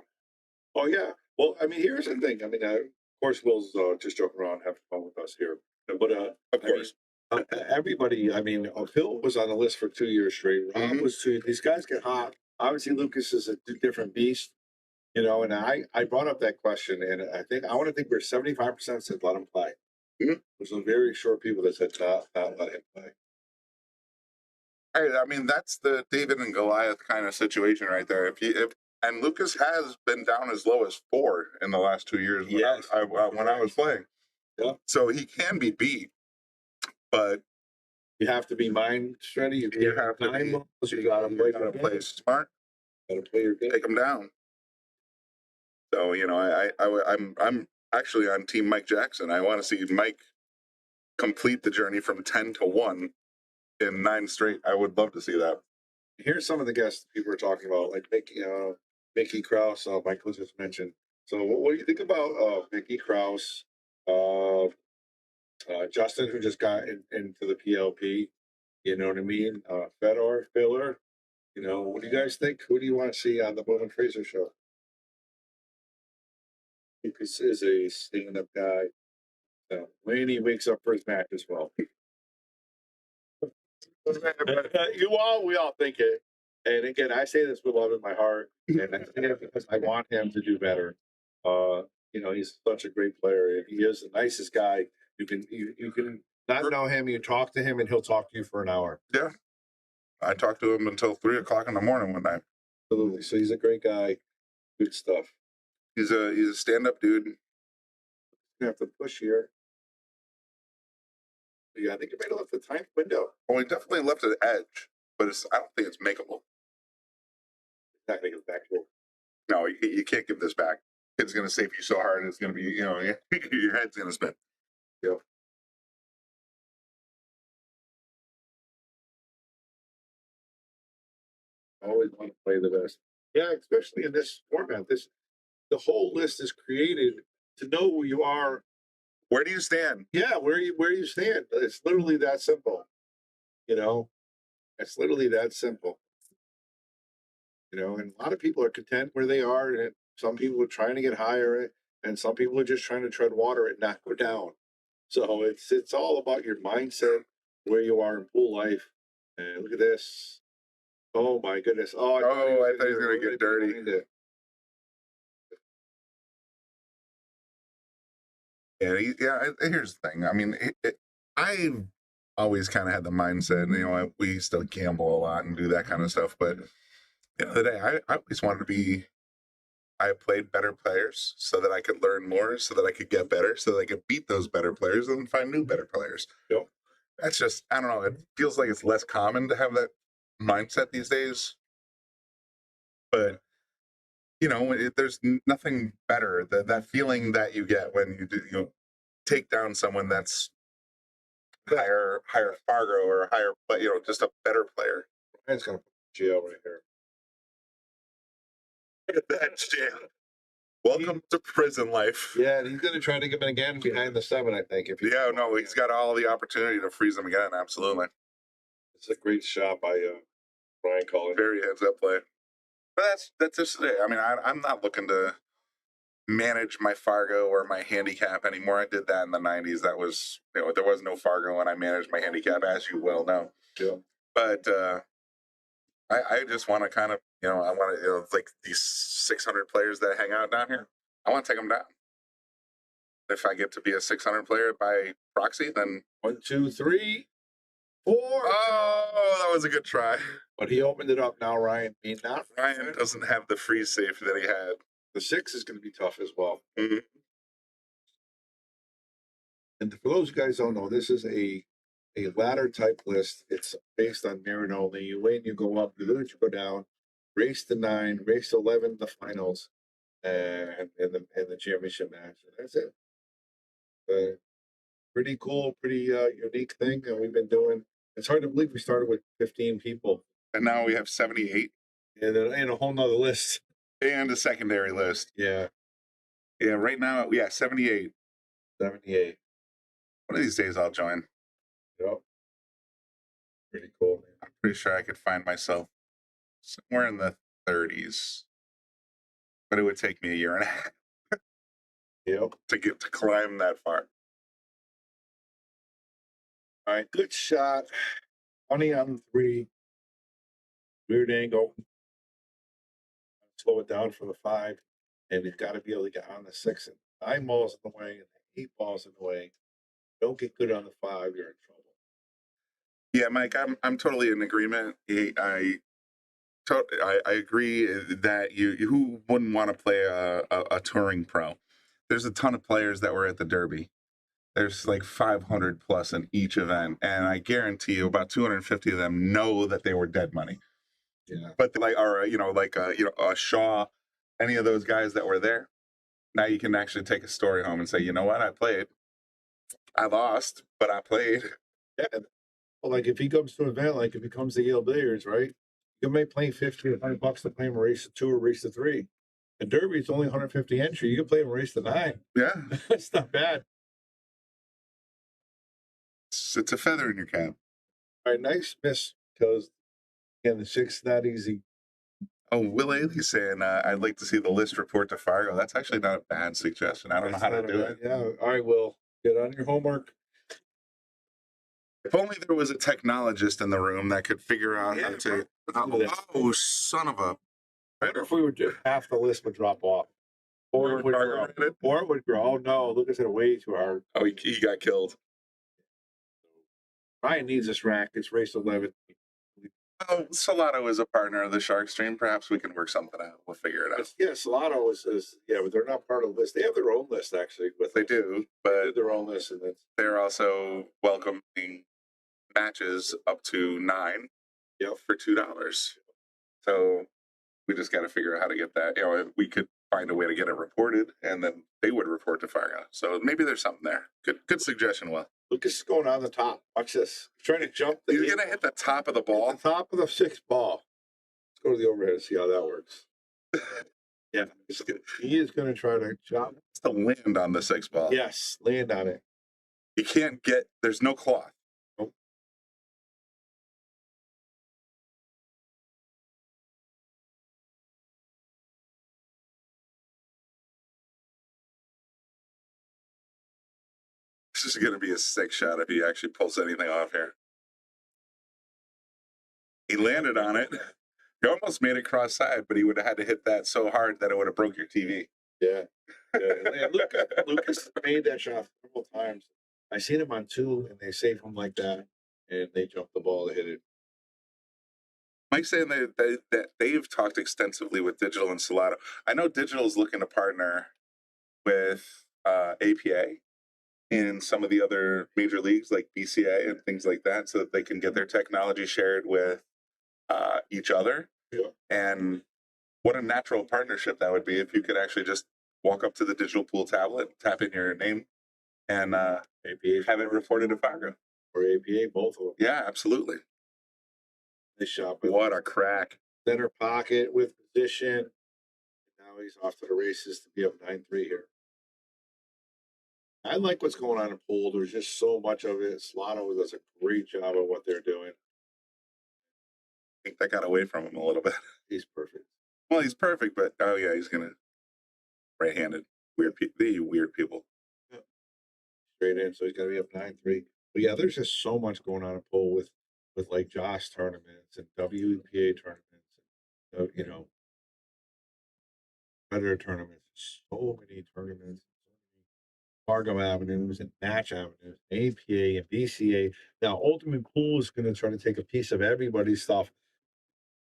Oh, yeah. Well, I mean, here's the thing. I mean, of course, Will's just joking around, having fun with us here. But, Of course. Everybody, I mean, Phil was on the list for 2 years straight. Rob was 2. These guys get hot. Obviously, Lucas is a different beast, and I brought up that question, and I want to think we're 75% said let him play. There's some very short people that said not let him play. Hey, I mean, that's the David and Goliath kind of situation right there. And Lucas has been down as low as 4 in the last 2 years when, Yes. when I was playing. Yeah. So he can be beat, but You have to be mind steady. you have to play smart. Got to play your game. Take him down. So I'm actually on Team Mike Jackson. I want to see Mike complete the journey from 10 to 1 in 9 straight. I would love to see that. Here's some of the guests people are talking about, like Mickey Krause. Michael just mentioned. So, what do you think about Mickey Krause? Justin, who just got into the PLP. You know what I mean? Fedor, Filler. What do you guys think? Who do you want to see on the Bowman Fraser show? Lucas is a stand-up guy. Laney wakes up for his match as well. We all think it. And again, I say this with love in my heart, and I say it because I want him to do better. He's such a great player, and he is the nicest guy. You can not know him. You talk to him, and he'll talk to you for an hour. Yeah, I talked to him until 3 o'clock in the morning one night. Absolutely. So he's a great guy. Good stuff. He's a stand-up dude. You have to push here. Yeah, I think you might have left the time window. Well, he definitely left an edge, but I don't think it's makeable. Not going to get back to it. No, you can't give this back. It's going to save you so hard. It's going to be, your head's going to spin. Yeah. Always want to play the best. Yeah, especially in this format. The whole list is created to know who you are. Where do you stand? Yeah, where you stand. It's literally that simple. It's literally that simple. You know, and a lot of people are content where they are, and some people are trying to get higher, and some people are just trying to tread water and not go down. So it's all about your mindset, where you are in pool life. And look at this. Oh my goodness. Oh, I thought he was gonna get dirty. It. Yeah, here's the thing. I mean, I've always kind of had the mindset, you know, we used to gamble a lot and do that kind of stuff. But at the end of the day, I always wanted to be, I played better players so that I could learn more, so that I could get better, so that I could beat those better players and find new better players. Yep. That's just, I don't know, it feels like it's less common to have that mindset these days. But you know, there's nothing better than that feeling that you get when you do, you know, take down someone that's higher Fargo or higher, but you know, just a better player. Ryan's gonna put jail right here. Look at that jail. Welcome to prison life. Yeah, and he's gonna try to get him again behind the 7, I think. If Yeah, no, he's got all the opportunity to freeze him again. Absolutely. It's a great shot by Ryan Cullen. Very heads up play. But that's just today. I mean, I'm not looking to manage my Fargo or my handicap anymore. I did that in the 90s. That was, you know, there was no Fargo when I managed my handicap, as you well know. Yeah. But I just want to kind of, you know, I want to, you know, like these 600 players that hang out down here, I want to take them down. If I get to be a 600 player by proxy, then 1, 2, 3, 4. Oh, that was a good try. But he opened it up now, Ryan. Ryan doesn't have the freeze safe that he had. The 6 is going to be tough as well. Mm-hmm. And for those guys who don't know, this is a ladder type list. It's based on merit only. You wait and you go up, you lose, you go down, race to 9, race to 11, the finals, and the championship match. And that's it. Pretty cool, pretty unique thing that we've been doing. It's hard to believe we started with 15 people. And now we have 78. And a whole nother list. And a secondary list. Yeah. Yeah, right now, 78. 78. One of these days I'll join. Yep. Pretty cool, man. I'm pretty sure I could find myself somewhere in the 30s. But it would take me a year and a half. Yep. To climb that far. All right, good shot. 20 on 3. Weird angle. Slow it down for the 5. And you've got to be able to get on the 6 and 9 balls in the way and 8 balls in the way. Don't get good on the 5, you're in trouble. Yeah, Mike, I'm totally in agreement. I agree that who wouldn't want to play a touring pro. There's a ton of players that were at the Derby. There's like 500 plus in each event, and I guarantee you about 250 of them know that they were dead money. Yeah. But like, or a Shaw, any of those guys that were there, now you can actually take a story home and say, you know what, I played, I lost, but I played. Yeah. Well, like if he comes to an event, like if he comes to Yale Billiards, right? You may play 50 or $100 to play him a race to 2 or race to 3. And Derby, it's only 150 entry. You can play him a race to 9. Yeah, It's not bad. it's a feather in your cap. All right, nice miss, because again, the 6 not easy. Oh, Will Ailey's saying I'd like to see the list report to Fargo. That's actually not a bad suggestion. I don't know how to do it. Yeah. All right, Will, get on your homework. If only there was a technologist in the room that could figure out how to. Oh, son of a! I wonder if we would just half the list would drop off. Or it would grow. Or it would grow. Oh no, Lucas hit it way too hard. Oh, he got killed. Ryan needs this rack. It's race 11. Oh, Salotto is a partner of the Sharkstream. Perhaps we can work something out. We'll figure it out. Yeah, Salotto is but they're not part of the list. They have their own list actually. They do, but their own list, and they're also welcoming matches up to 9 for $2. So we just got to figure out how to get that. You know, if we could find a way to get it reported, and then they would report to Fargo. So maybe there's something there. Good suggestion, Will. Lucas is going on the top. Watch this. He's trying to jump. He's going to hit the top of the ball. The top of the 6th ball. Let's go to the overhead and see how that works. Yeah. He is going to try to jump. It's to land on the 6th ball. Yes, land on it. You can't get, there's no cloth. Nope. This is going to be a sick shot if he actually pulls anything off here. He landed on it. He almost made it cross side, but he would have had to hit that so hard that it would have broke your TV. Yeah. And Lucas made that shot several times. I seen him on two, and they save him like that, and they jump the ball to hit it. Mike's saying that they've talked extensively with Digital and Salotto. I know Digital is looking to partner with APA in some of the other major leagues like BCA and things like that, so that they can get their technology shared with each other. Yeah. And what a natural partnership that would be if you could actually just walk up to the digital pool tablet, tap in your name, and APA have it reported to Fargo. or APA, both of them. Yeah, absolutely. They shot What a crack. center pocket with position. Now he's off to the races to be up 9-3 here. I like what's going on in pool. There's just so much of it. Salotto does a great job of what they're doing. I think that got away from him a little bit. He's perfect. Well, he's perfect, but oh yeah, he's gonna right-handed. Weird people. Straight in, so he's going to be up 9-3. But yeah, there's just so much going on in pool with like Josh tournaments and WEPA tournaments, and, you know, other tournaments. So many tournaments, so many Fargo avenues and match avenues, APA and BCA. Now, Ultimate Pool is going to try to take a piece of everybody's stuff.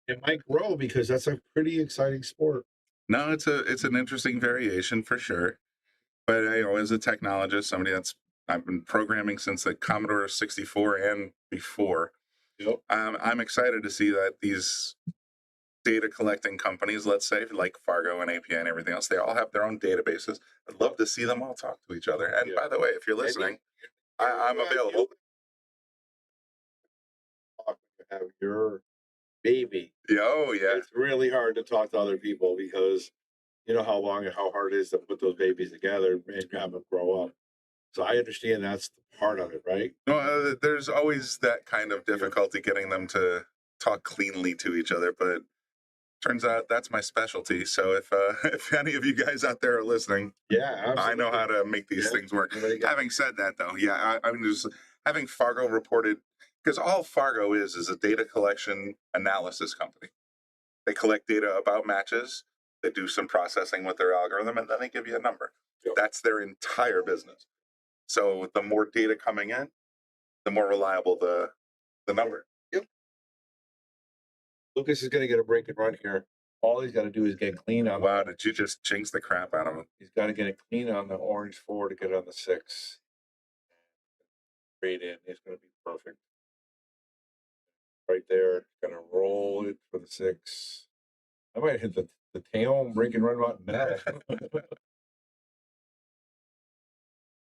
It might grow because that's a pretty exciting sport. No, it's an interesting variation for sure. But as a technologist, somebody I've been programming since the Commodore 64 and before. Yep. I'm excited to see that these data collecting companies, let's say, like Fargo and APA and everything else, they all have their own databases. I'd love to see them all talk to each other. And by the way, if you're listening, I'm available. Have your baby. Oh, yeah. It's really hard to talk to other people because you know how long and how hard it is to put those babies together and have them grow up. So I understand that's part of it, right? Well, there's always that kind of difficulty getting them to talk cleanly to each other, but turns out that's my specialty. So if any of you guys out there are listening, Yeah, absolutely. I know how to make these things work. Having said that, though, yeah, I'm just having Fargo reported, because all Fargo is a data collection analysis company. They collect data about matches, they do some processing with their algorithm, and then they give you a number. Yep. That's their entire business. So the more data coming in, the more reliable the number. Yep. Lucas is going to get a break and run here. All he's got to do is get clean on. Wow, did you just jinx the crap out of him? He's got to get it clean on the orange 4 to get on the 6. Straight in. It's going to be perfect. Right there. Going to roll it for the 6. I might hit the Taom break and run button now.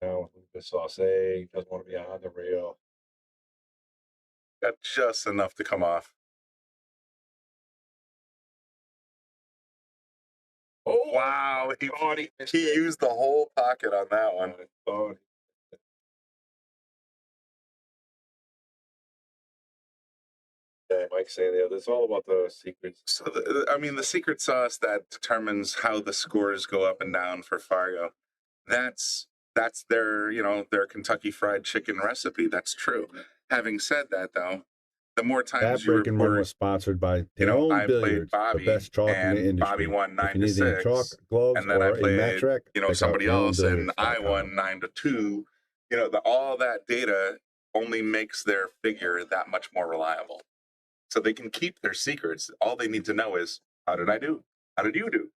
Now, Lucas Sauce doesn't want to be on the rail. Got just enough to come off. Oh, wow. He used the whole pocket on that one. Yeah, Mike's saying it's all about the secrets. So, the secret sauce that determines how the scores go up and down for Fargo, that's their, their Kentucky Fried Chicken recipe. That's true. Having said that, though, the more times That break and run was sponsored by Taom I played Billiards, Bobby, the best chalk in and the industry. Bobby won If you need 9-6, any chalk, gloves, and then I or a played, mat trick, check out somebody else, and I TaomBilliards.com. won 9-2. All that data only makes their figure that much more reliable. So they can keep their secrets. All they need to know is, how did I do? How did you do?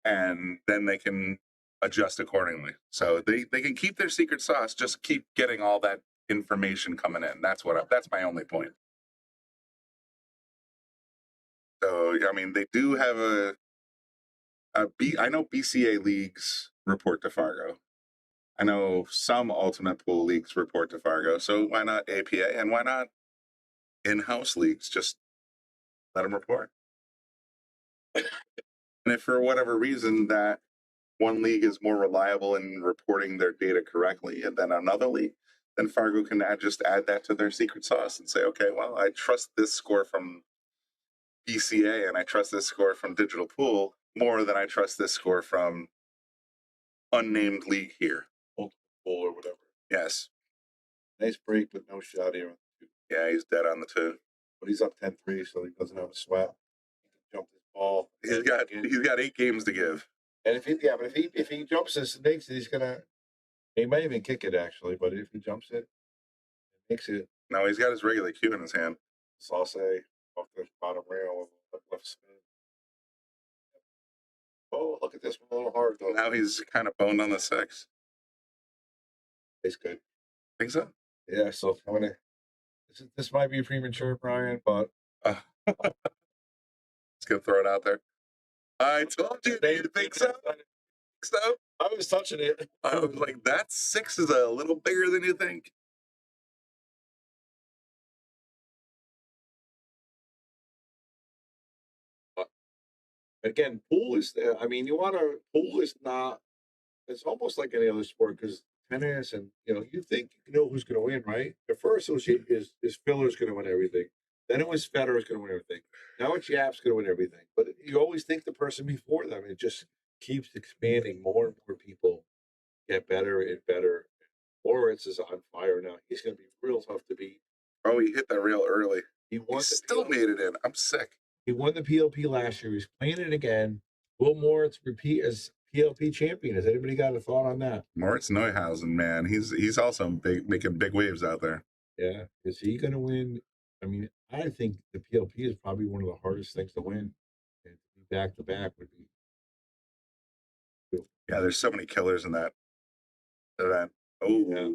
And then they can adjust accordingly. So they can keep their secret sauce, just keep getting all that information coming in. That's my only point. So, they do have I know BCA leagues report to Fargo. I know some Ultimate Pool leagues report to Fargo. So why not APA, and why not in-house leagues? Just let them report. And if for whatever reason that one league is more reliable in reporting their data correctly than another league, then Fargo can just add that to their secret sauce and say, okay, well, I trust this score from BCA and I trust this score from Digital Pool more than I trust this score from unnamed league here. Ultimate Pool or whatever. Yes. Nice break, but no shot here. Yeah, he's dead on the 2. But he's up 10-3, so he doesn't have a sweat. He can jump his ball. He's got 8 games to give. And if he jumps this and makes it, he's gonna. He might even kick it actually, but if he jumps it, makes it. No, he's got his regular cue in his hand. Sauce off the bottom rail of left spin. Oh, look at this one, a little hard though. Now he's kind of boned on the 6. It's good. Think so? Yeah, so I'm gonna. This might be premature, Brian, but Just gonna throw it out there. I told you. Do you think so? So I was touching it. I was like, that 6 is a little bigger than you think. Again, pool is. I mean, pool is not. It's almost like any other sport because tennis and you think you know who's going to win, right? At first it was is Filler's going to win everything. Then it was Federer's going to win everything. Now it's Yap's going to win everything. But you always think the person before them. It just keeps expanding. More and more people get better and better. Moritz is on fire now. He's going to be real tough to beat. Oh, he hit that rail early. He won. Still made it in. I'm sick. He won the PLP last year. He's playing it again. Will Moritz repeat as PLP champion? Has anybody got a thought on that? Moritz Neuhausen, man, he's also making big waves out there. Yeah, is he going to win? I mean, I think the PLP is probably one of the hardest things to win. And to be back to back would be. Yeah, there's so many killers in that event. Oh, yeah.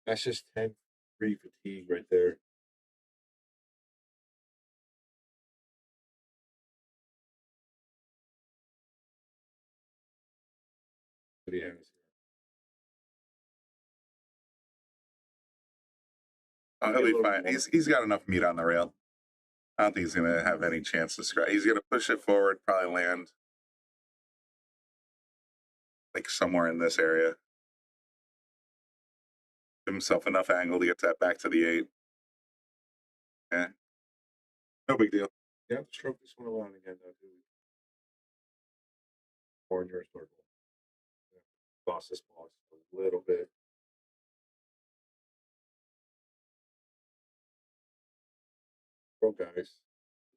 That's just 10-3 fatigue right there. What do you have? Oh, he'll be fine. He's got enough meat on the rail. I don't think he's going to have any chance to scratch. He's going to push it forward, probably land like somewhere in this area. Give himself enough angle to get that back to the 8. Yeah. No big deal. Yeah, stroke this one around again, though, too. Or in your circle. Toss this ball a little bit. Bro, guys.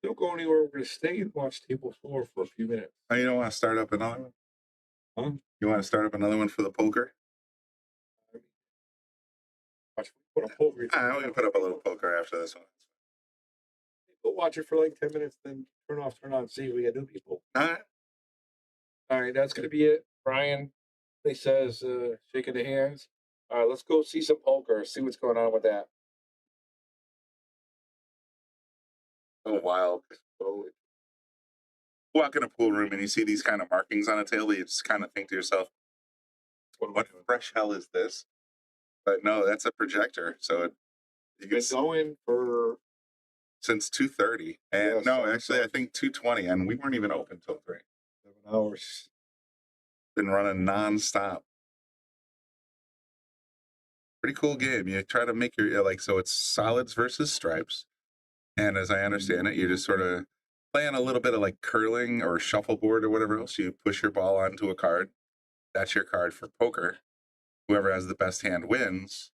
Don't go anywhere. We're going to stay and watch table 4 for a few minutes. Oh, you don't want to start up another one? Huh? You want to start up another one for the poker? Watch, put a poker. I'm going to put up a little poker after this one. Go watch it for like 10 minutes, then turn off, turn on, see if we get new people. All right. All right, that's going to be it. Brian, he says, shaking the hands. All right, let's go see some poker, see what's going on with that. Oh, wild. Walk in a pool room and you see these kind of markings on a table, you just kind of think to yourself, what fresh hell is this? But no, that's a projector. So you can go in for since 2:30. And no, actually, I think 2:20, and we weren't even open till 3. 7 hours. Been running nonstop. Pretty cool game. You try to make your so it's solids versus stripes. And as I understand it, you're just sort of playing a little bit of like curling or shuffleboard or whatever else. You push your ball onto a card. That's your card for poker. Whoever has the best hand wins.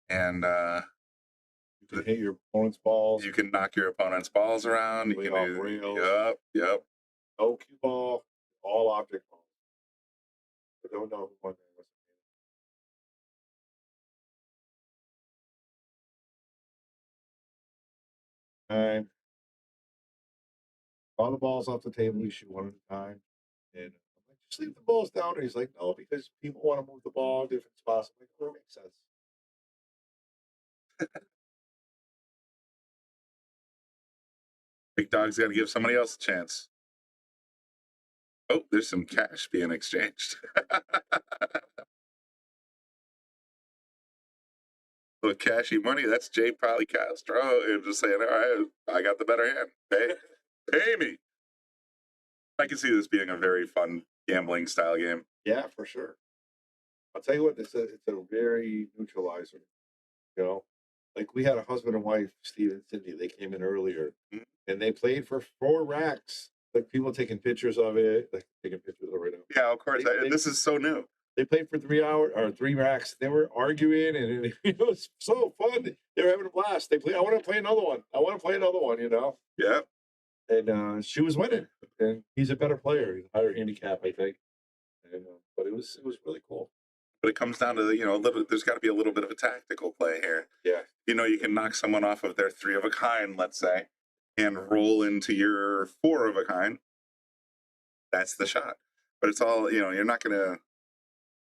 And you can hit your opponent's balls. You can knock your opponent's balls around. You can do rails. Yep. No cue ball, all object balls. I don't know who won that. And all the balls off the table, you shoot one at a time. And I'm like, just leave the balls down. And he's like, no, because people want to move the ball different spots. I'm like, oh, it makes sense. Big Dog's got to give somebody else a chance. Oh, there's some cash being exchanged. Little cashy money. That's Jay Policastro. And just saying, all right, I got the better hand. Pay me. I can see this being a very fun gambling style game. Yeah, for sure. I'll tell you what, it's a very neutralizer. Like we had a husband and wife, Steve and Cindy. They came in earlier, and they played for 4 racks. Like people taking pictures of it, like taking pictures of it right now. Yeah, of course. This is so new. They played for 3 hours or 3 racks. They were arguing, and it was so fun. They were having a blast. They play. I want to play another one. I want to play another one. You know. Yeah. And she was winning, and he's a better player. He's a higher handicap, I think. And, but it was really cool. But it comes down to, there's got to be a little bit of a tactical play here. Yeah. You can knock someone off of their 3 of a kind, let's say, and roll into your 4 of a kind. That's the shot. But it's all, you're not going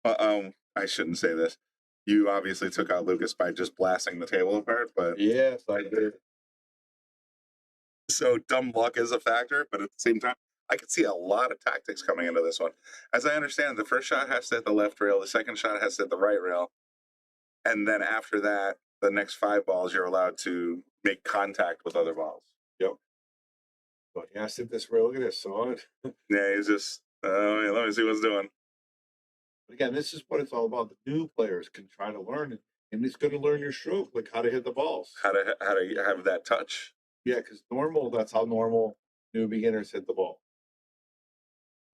to, I shouldn't say this. You obviously took out Lukas by just blasting the table apart, but Yes, I did. so dumb luck is a factor, but at the same time, I could see a lot of tactics coming into this one. As I understand, the first shot has to hit the left rail, the second shot has to hit the right rail, and then after that, the next 5 balls, you're allowed to make contact with other balls. Yep. But yeah, I sit this rail. Look at this. So Yeah, he's just, let me see what's doing. but again, this is what it's all about. The new players can try to learn it, and it's going to learn your stroke, like how to hit the balls. How to have that touch. Yeah, because that's how normal new beginners hit the ball.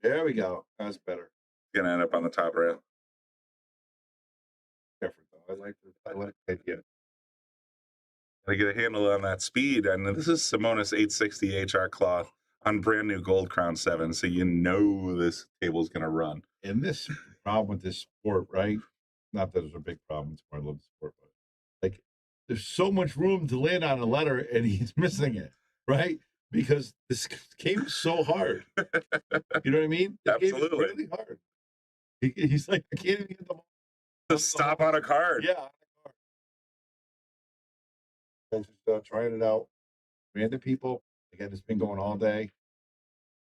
There we go. That's better. Gonna end up on the top rail. Different though. I like the idea. Gotta get a handle on that speed. And this is Simonis 860 HR Cloth on brand new Gold Crown 7. So this table's gonna run. And this problem with this sport, right? Not that it's a big problem. It's why I love the sport, but like there's so much room to land on a letter and he's missing it, right? Because this game is so hard. You know what I mean? The Absolutely. game is really hard. He's like, I can't even get the ball. Just stop on a card. Yeah, on a card. Just trying it out. Random people. Again, it's been going all day.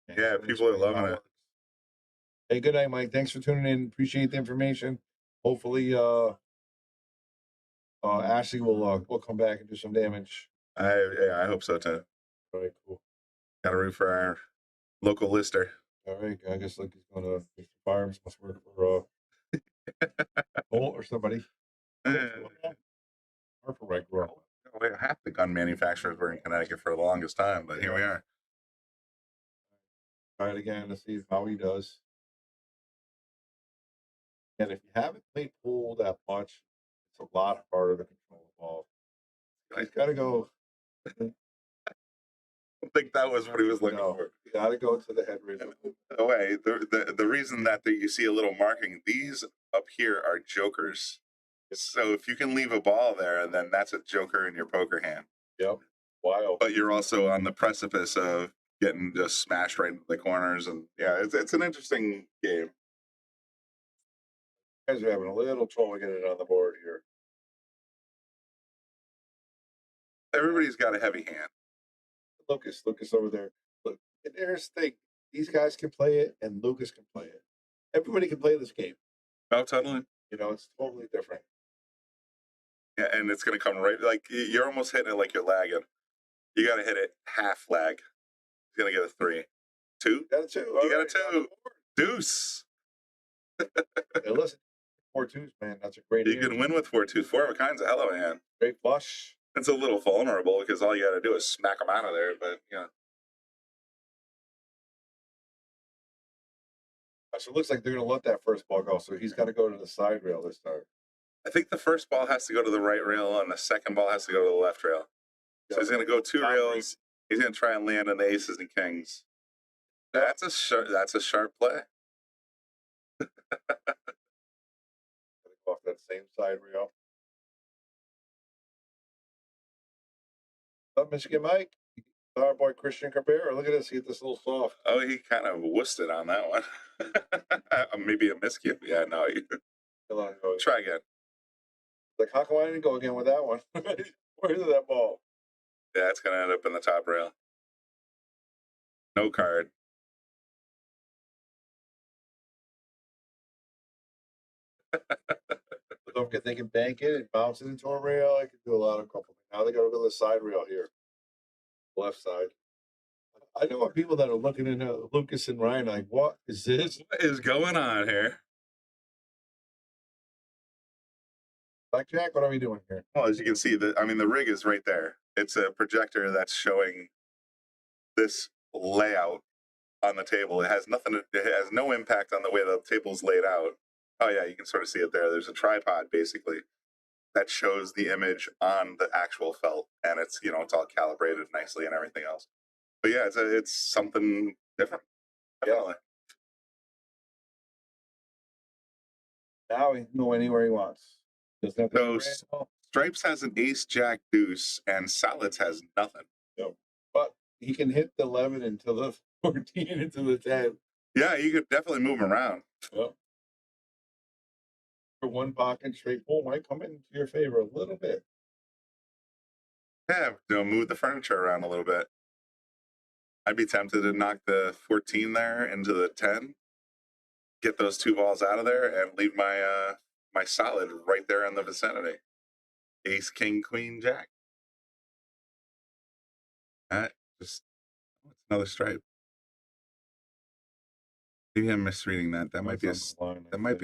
And Yeah, people are loving it. Hey, good night, Mike. Thanks for tuning in. Appreciate the information. Hopefully, Ashley will come back and do some damage. I hope so too. All right, cool. Gotta root for our local lister. All right, I guess like he's gonna Mr. Farms must work for Bolt or somebody. Harper right grew up. Half the gun manufacturers were in Connecticut for the longest time, but here we are. Try it again to see how he does. And if you haven't played pool that much, it's a lot harder to control the ball. He's got to go. I think that was what he was looking for. You got to go to the head ridge. Oh, wait, the reason that you see a little marking, these up here are jokers. So if you can leave a ball there, then that's a joker in your poker hand. Yep. Wild. But you're also on the precipice of getting just smashed right into the corners. And yeah, it's an interesting game. You guys are having a little trouble getting it on the board here. Everybody's got a heavy hand. Lucas over there. Look, and there's the thing. These guys can play it, and Lucas can play it. Everybody can play this game. Oh, totally. You know, it's totally different. Yeah, and it's going to come right, like, you're almost hitting it like you're lagging. You got to hit it half lag. He's going to get a 3. 2? Got a 2. You got a 2. Deuce. Hey, listen, 4 2s, man. That's a great You can win with 4 2s. 4 of a kind's a hell of a hand. Great flush. It's a little vulnerable because all you got to do is smack them out of there, but, yeah. So it looks like they're going to let that first ball go. So he's got to go to the side rail this time. I think the first ball has to go to the right rail and the second ball has to go to the left rail. So he's going to go 2 rails. He's going to try and land on the aces and kings. That's a sharp play. Off that same side rail. Up, Michigan Mike. Our boy Christian Cabrera. Look at this. He hit this little soft. Oh, he kind of wussed it on that one. Maybe a miscue. Yeah, no. Try again. Like, how come I didn't go again with that one? Where is that ball? Yeah, it's going to end up in the top rail. No card. Don't forget they can bank it and bounce it into a rail. I could do a lot of couple. Now they got to go to the side rail here. Left side. I know people that are looking into Lucas and Ryan like, what is this? What is going on here? Blackjack, what are we doing here? Well, as you can see, the rig is right there. It's a projector that's showing this layout on the table. It has no impact on the way the table's laid out. Oh yeah, you can sort of see it there. There's a tripod basically that shows the image on the actual felt, and it's it's all calibrated nicely and everything else. But yeah, it's something different. Definitely. Now he can go anywhere he wants. Doesn't have to So be random. Stripes has an ace, jack, deuce, and Solids has nothing. No. But he can hit the 11 into the 14 into the 10. Yeah, you could definitely move him around. Yep. For one pocket, straight pull might come into your favor a little bit. Yeah, move the furniture around a little bit. I'd be tempted to knock the 14 there into the 10, get those two balls out of there, and leave my my solid right there in the vicinity. Ace, king, queen, jack. Just it's another stripe. Maybe I'm misreading that. That might be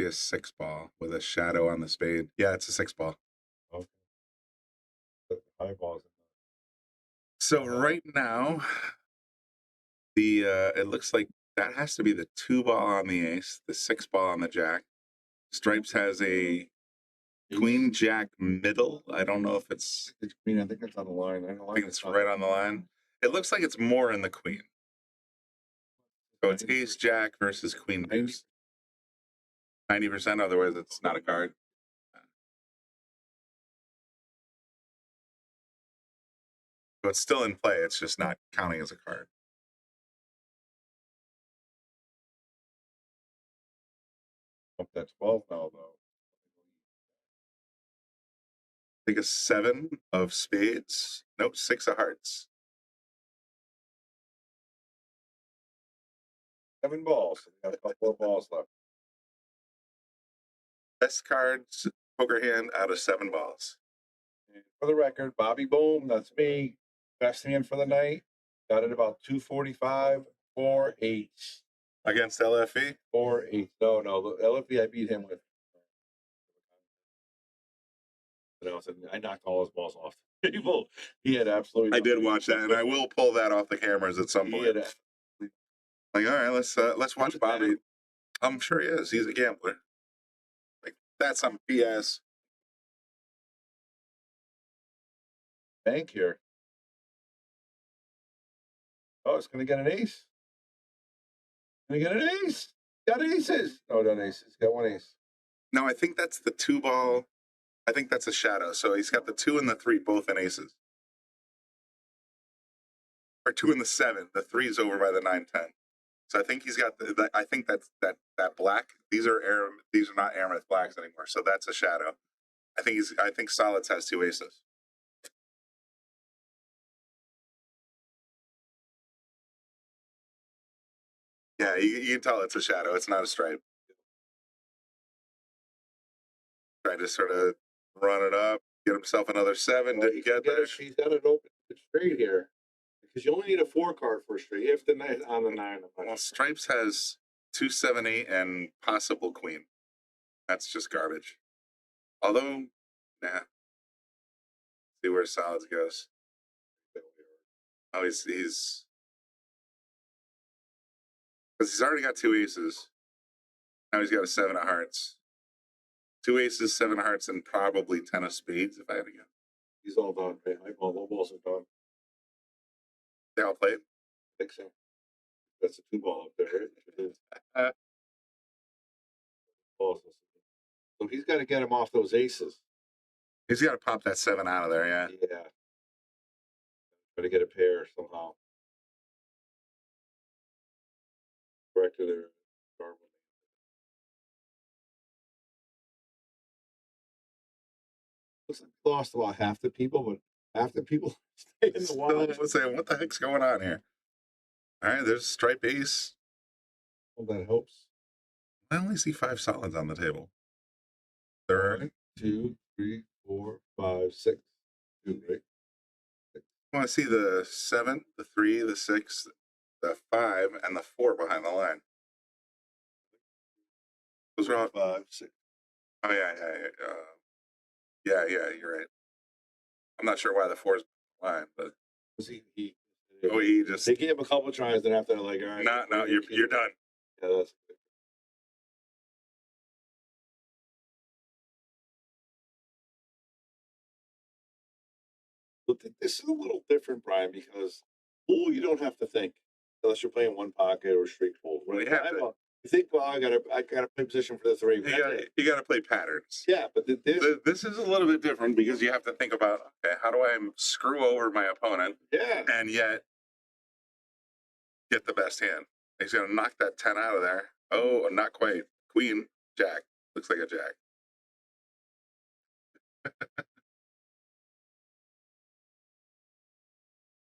a 6 ball with a shadow on the spade. Yeah, it's a 6 ball. Okay. High balls. So right now, the it looks like that has to be the 2 ball on the ace, the 6 ball on the jack. Stripes has a queen jack middle. I don't know if it's queen. I think it's on the line. I think it's right on the line. It looks like it's more in the queen. So it's ace jack versus queen deuce. 90%, otherwise it's not a card. So it's still in play. It's just not counting as a card. Hope that's 12 now, though. I think a 7 of spades. Nope, 6 of hearts. 7 balls. We got a couple of balls left. Best cards, poker hand out of 7 balls. And for the record, Bobby Boom, that's me. Best hand for the night. Got it about 245, 4-8. Against LFE? 4-8. No, the LFE I beat him with. I knocked all his balls off the table. He had absolutely. I did watch that, and I will pull that off the cameras at some point. Like, all right, let's watch Bobby. I'm sure he is. He's a gambler. Like, that's some BS. Bank here. Oh, it's going to get an ace. Going to get an ace. Got aces. Oh, not aces. Got one ace. No, I think that's the 2 ball. I think that's a shadow. So he's got the 2 and the 3 both in aces. Or 2 and the 7. The 3 is over by the 9-10. So I think he's got I think that's that black. These are not Aramith blacks anymore. So that's a shadow. I think Solids has 2 aces. Yeah, you can tell it's a shadow. It's not a stripe. Trying to sort of run it up, get himself another 7. Didn't get there. He's got it open straight here. Because you only need a 4 card for a straight. If the 9 on the 9. Well, Stripes has 2, 7, 8, and possible queen. That's just garbage. Although, nah. See where Solids goes. Oh, he's because he's already got 2 aces. Now he's got a 7 of hearts. 2 aces, 7 of hearts, and probably 10 of spades, if I had to guess. He's all done. Right? Low balls are done. They all played? I think so. That's a 2 ball up there, right? So he's got to get him off those aces. He's got to pop that 7 out of there, yeah. Yeah. Try to get a pair somehow. Corrected there. Looks like we lost about half the people, but half the people stay in the watch. Still saying, what the heck's going on here? All right, there's stripe ace. Well, that helps. I only see 5 solids on the table. There 1, 2, 3, 4, 5, 6. 2, right? I want to see the 7, the 3, the 6, the 5, and the 4 behind the line. Those are all 5, 6. Oh yeah. Yeah, you're right. I'm not sure why the 4 is behind the line, but he just they gave him a couple of tries, then after like, all right, no, you're done. Yeah, that's But this is a little different, Brian, because pool you don't have to think unless you're playing one pocket or street pool. Well, you Right? have to. You think, well, I gotta play position for the three. You got to play patterns. Yeah, but This is a little bit different because you have to think about, okay, how do I screw over my opponent yeah, and yet get the best hand? He's going to knock that 10 out of there. Oh, not quite. Queen, jack. Looks like a jack.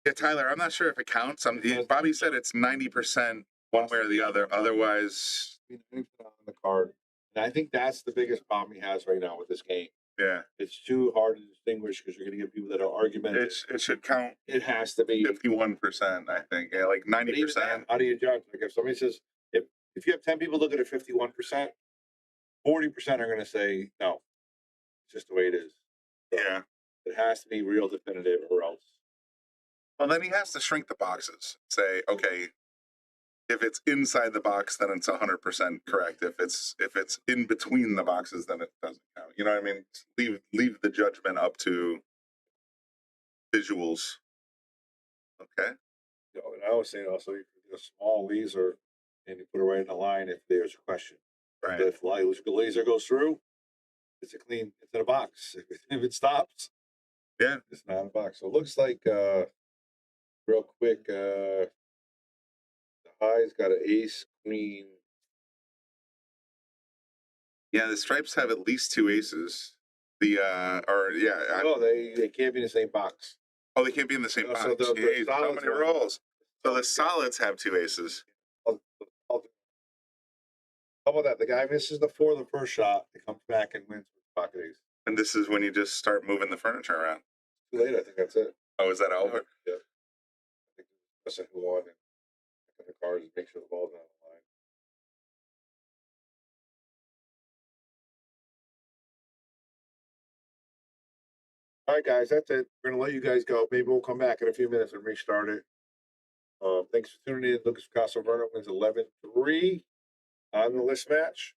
Yeah, Tyler, I'm not sure if it counts. Bobby said it's 90% one way or the other. Otherwise, on the card. And I think that's the biggest problem he has right now with this game. yeah, It's too hard to distinguish because you're going to get people that are argumentative. it should count It has to be 51%, I think. Yeah, like 90%. How do you judge? Like if somebody says if you have 10 people looking at 51%, 40% are going to say no. It's just the way it is. So Yeah. it has to be real definitive, or else. Well, then he has to shrink the boxes. Say, okay, if it's inside the box, then it's 100% correct. If it's in between the boxes, then it doesn't count. You know what I mean? Leave the judgment up to visuals. Okay. You know, and I was saying also you can do a small laser and you put it right in the line if there's a question. Right. If the laser goes through, it's in a box. If it stops, Yeah. it's not a box. So it looks like real quick, the high's got an ace, queen. Yeah, the stripes have at least 2 aces. They They can't be in the same box. Oh, they can't be in the same No, box. so the Jeez, so solids many are- rolls. So the solids have 2 aces. How about that? The guy misses the 4 of the first shot. He comes back and wins with pocket ace. And this is when you just start moving the furniture around. Too late. I think that's it. Oh, is that over? Yeah. I think that's who won and look at the cards and make sure the ball's not on the line. All right, guys, that's it. We're gonna let you guys go. Maybe we'll come back in a few minutes and restart it. Thanks for tuning in. Lukas Fracasso-Verner wins 11-3 on the list match,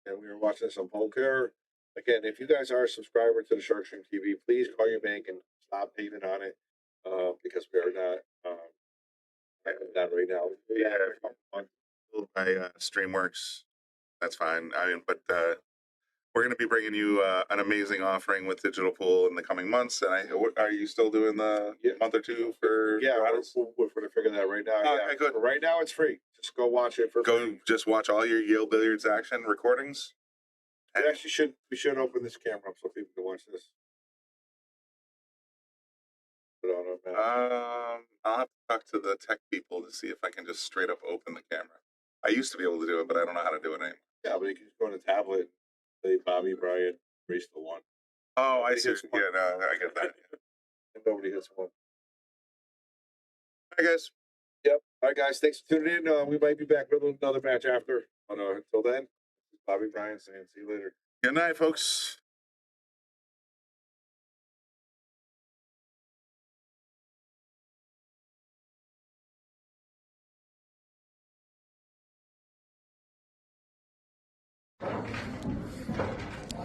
and we were watching this on poker. Again, if you guys are a subscriber to the Sharkstream TV, please call your bank and stop payment on it because we are not right now. Yeah. By StreamWorks, that's fine. I mean, but we're going to be bringing you an amazing offering with Digital Pool in the coming months. And are you still doing the month or two for? Yeah, we're going to figure that right now. Okay, good. But right now, it's free. Just go watch it for free. Just watch all your Yale Billiards action recordings. We should open this camera up so people can watch this. Put it on a map. I'll have to talk to the tech people to see if I can just straight up open the camera. I used to be able to do it, but I don't know how to do it anymore. Yeah, but you can just go on the tablet and say Bobby, Brian, race the 1. Oh, I see. Hits one. Yeah, no, I get that. And nobody hits 1. Hi, guys. Yep. All right, guys. Thanks for tuning in. We might be back with another match after. Until then, Bobby, Brian saying see you later. Good night, folks.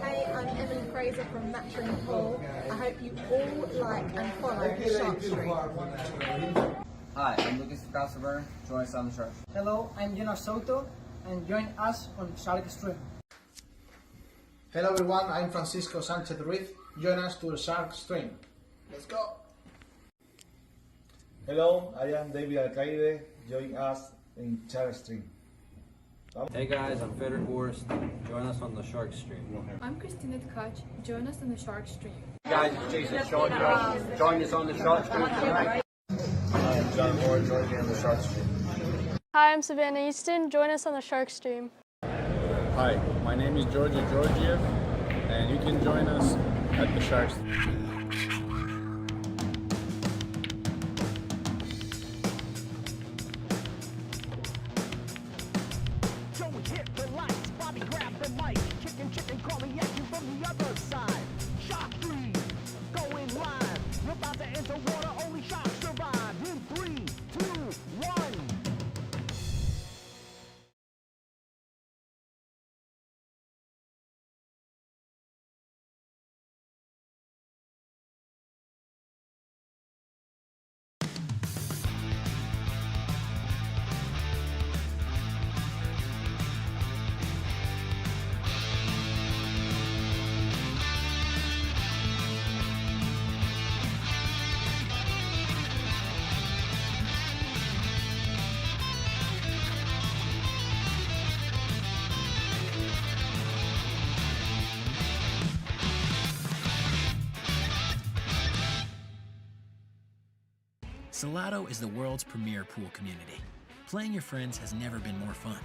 Hey, I'm Emily Fraser from Matching Pool. I hope you all like and follow Sharkstream. Hi, I'm Lukas Fracasso-Verner. Join us on the Shark. Hello, I'm Jonas Soto, and join us on Sharkstream. Hello everyone, I'm Francisco Sanchez Ruiz. Join us to the Sharkstream. Let's go! Hello, I am David Alcaide. Join us in Sharkstream. Hey guys, I'm Fedor Horst. Join us on the Shark Stream. I'm Christina Tkach. Join us on the Shark Stream. Guys, it's Jason Shaw. Join us on the Shark Stream tonight. I'm John Moore. Join me on the Shark Stream. Hi, I'm Savannah Easton. Join us on the Shark Stream. Hi, my name is Georgia Georgiev, and you can join us at the Shark Stream. Salotto is the world's premier pool community. Playing your friends has never been more fun.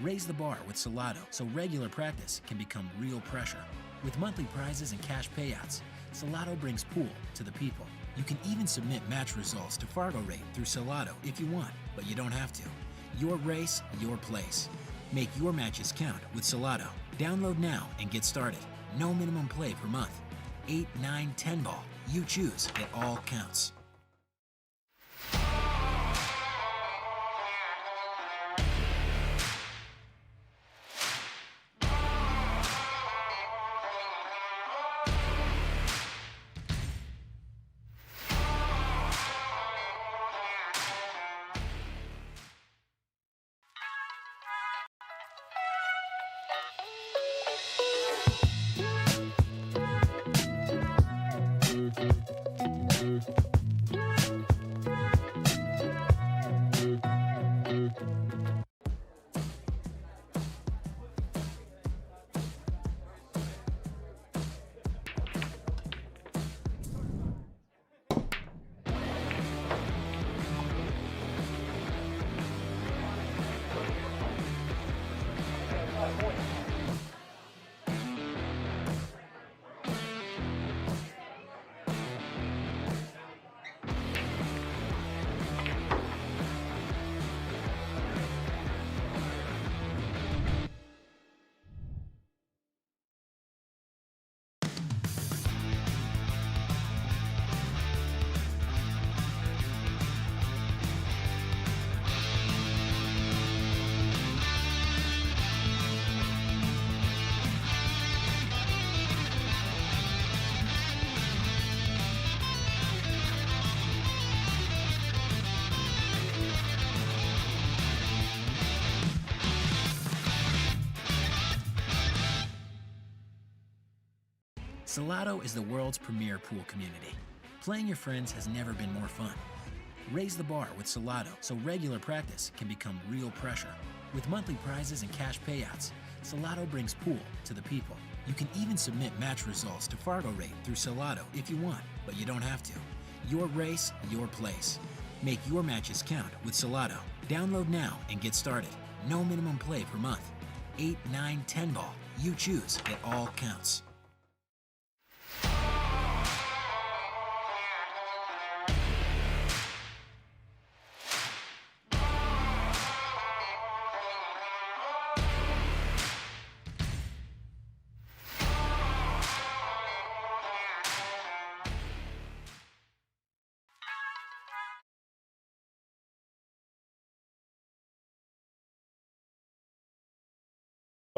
Raise the bar with Salotto so regular practice can become real pressure. With monthly prizes and cash payouts, Salotto brings pool to the people. You can even submit match results to Fargo Rate through Salotto if you want, but you don't have to. Your race, your place. Make your matches count with Salotto. Download now and get started. No minimum play per month. 8, 9, 10 ball. You choose. It all counts. Salotto is the world's premier pool community. Playing your friends has never been more fun. Raise the bar with Salotto so regular practice can become real pressure. With monthly prizes and cash payouts, Salotto brings pool to the people. You can even submit match results to Fargo Rate through Salotto if you want, but you don't have to. Your race, your place. Make your matches count with Salotto. Download now and get started. No minimum play per month. 8, 9, 10 ball. You choose. It all counts.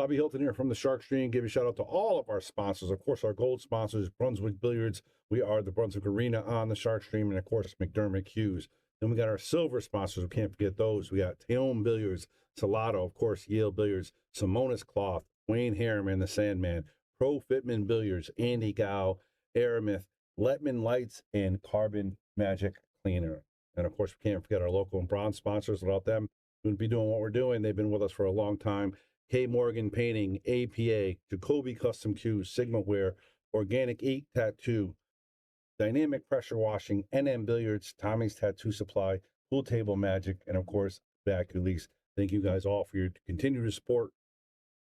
Bobby Hilton here from the Shark Stream. Give a shout out to all of our sponsors. Of course, our gold sponsors, Brunswick Billiards. We are the Brunswick Arena on the Shark Stream, and of course, McDermott Cues. Then we got our silver sponsors. We can't forget those. We got Taom Billiards, Salotto, of course, Yale Billiards, Simonis Cloth, Wayne Harriman, the Sandman, Pro Fitment Billiards, Andy Gow, Aramith, Letman Lights, and Carbon Magic Cleaner. And of course, we can't forget our local and bronze sponsors. Without them, we wouldn't be doing what we're doing. They've been with us for a long time. K. Morgan Painting, APA, Jacoby Custom Cues, Sigma Wear, Organic Ink Tattoo, Dynamic Pressure Washing, NM Billiards, Tommy's Tattoo Supply, Pool Table Magic, and of course, Vaculease. Thank you guys all for your continued support.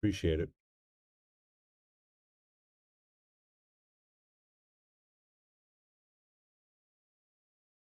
Appreciate it.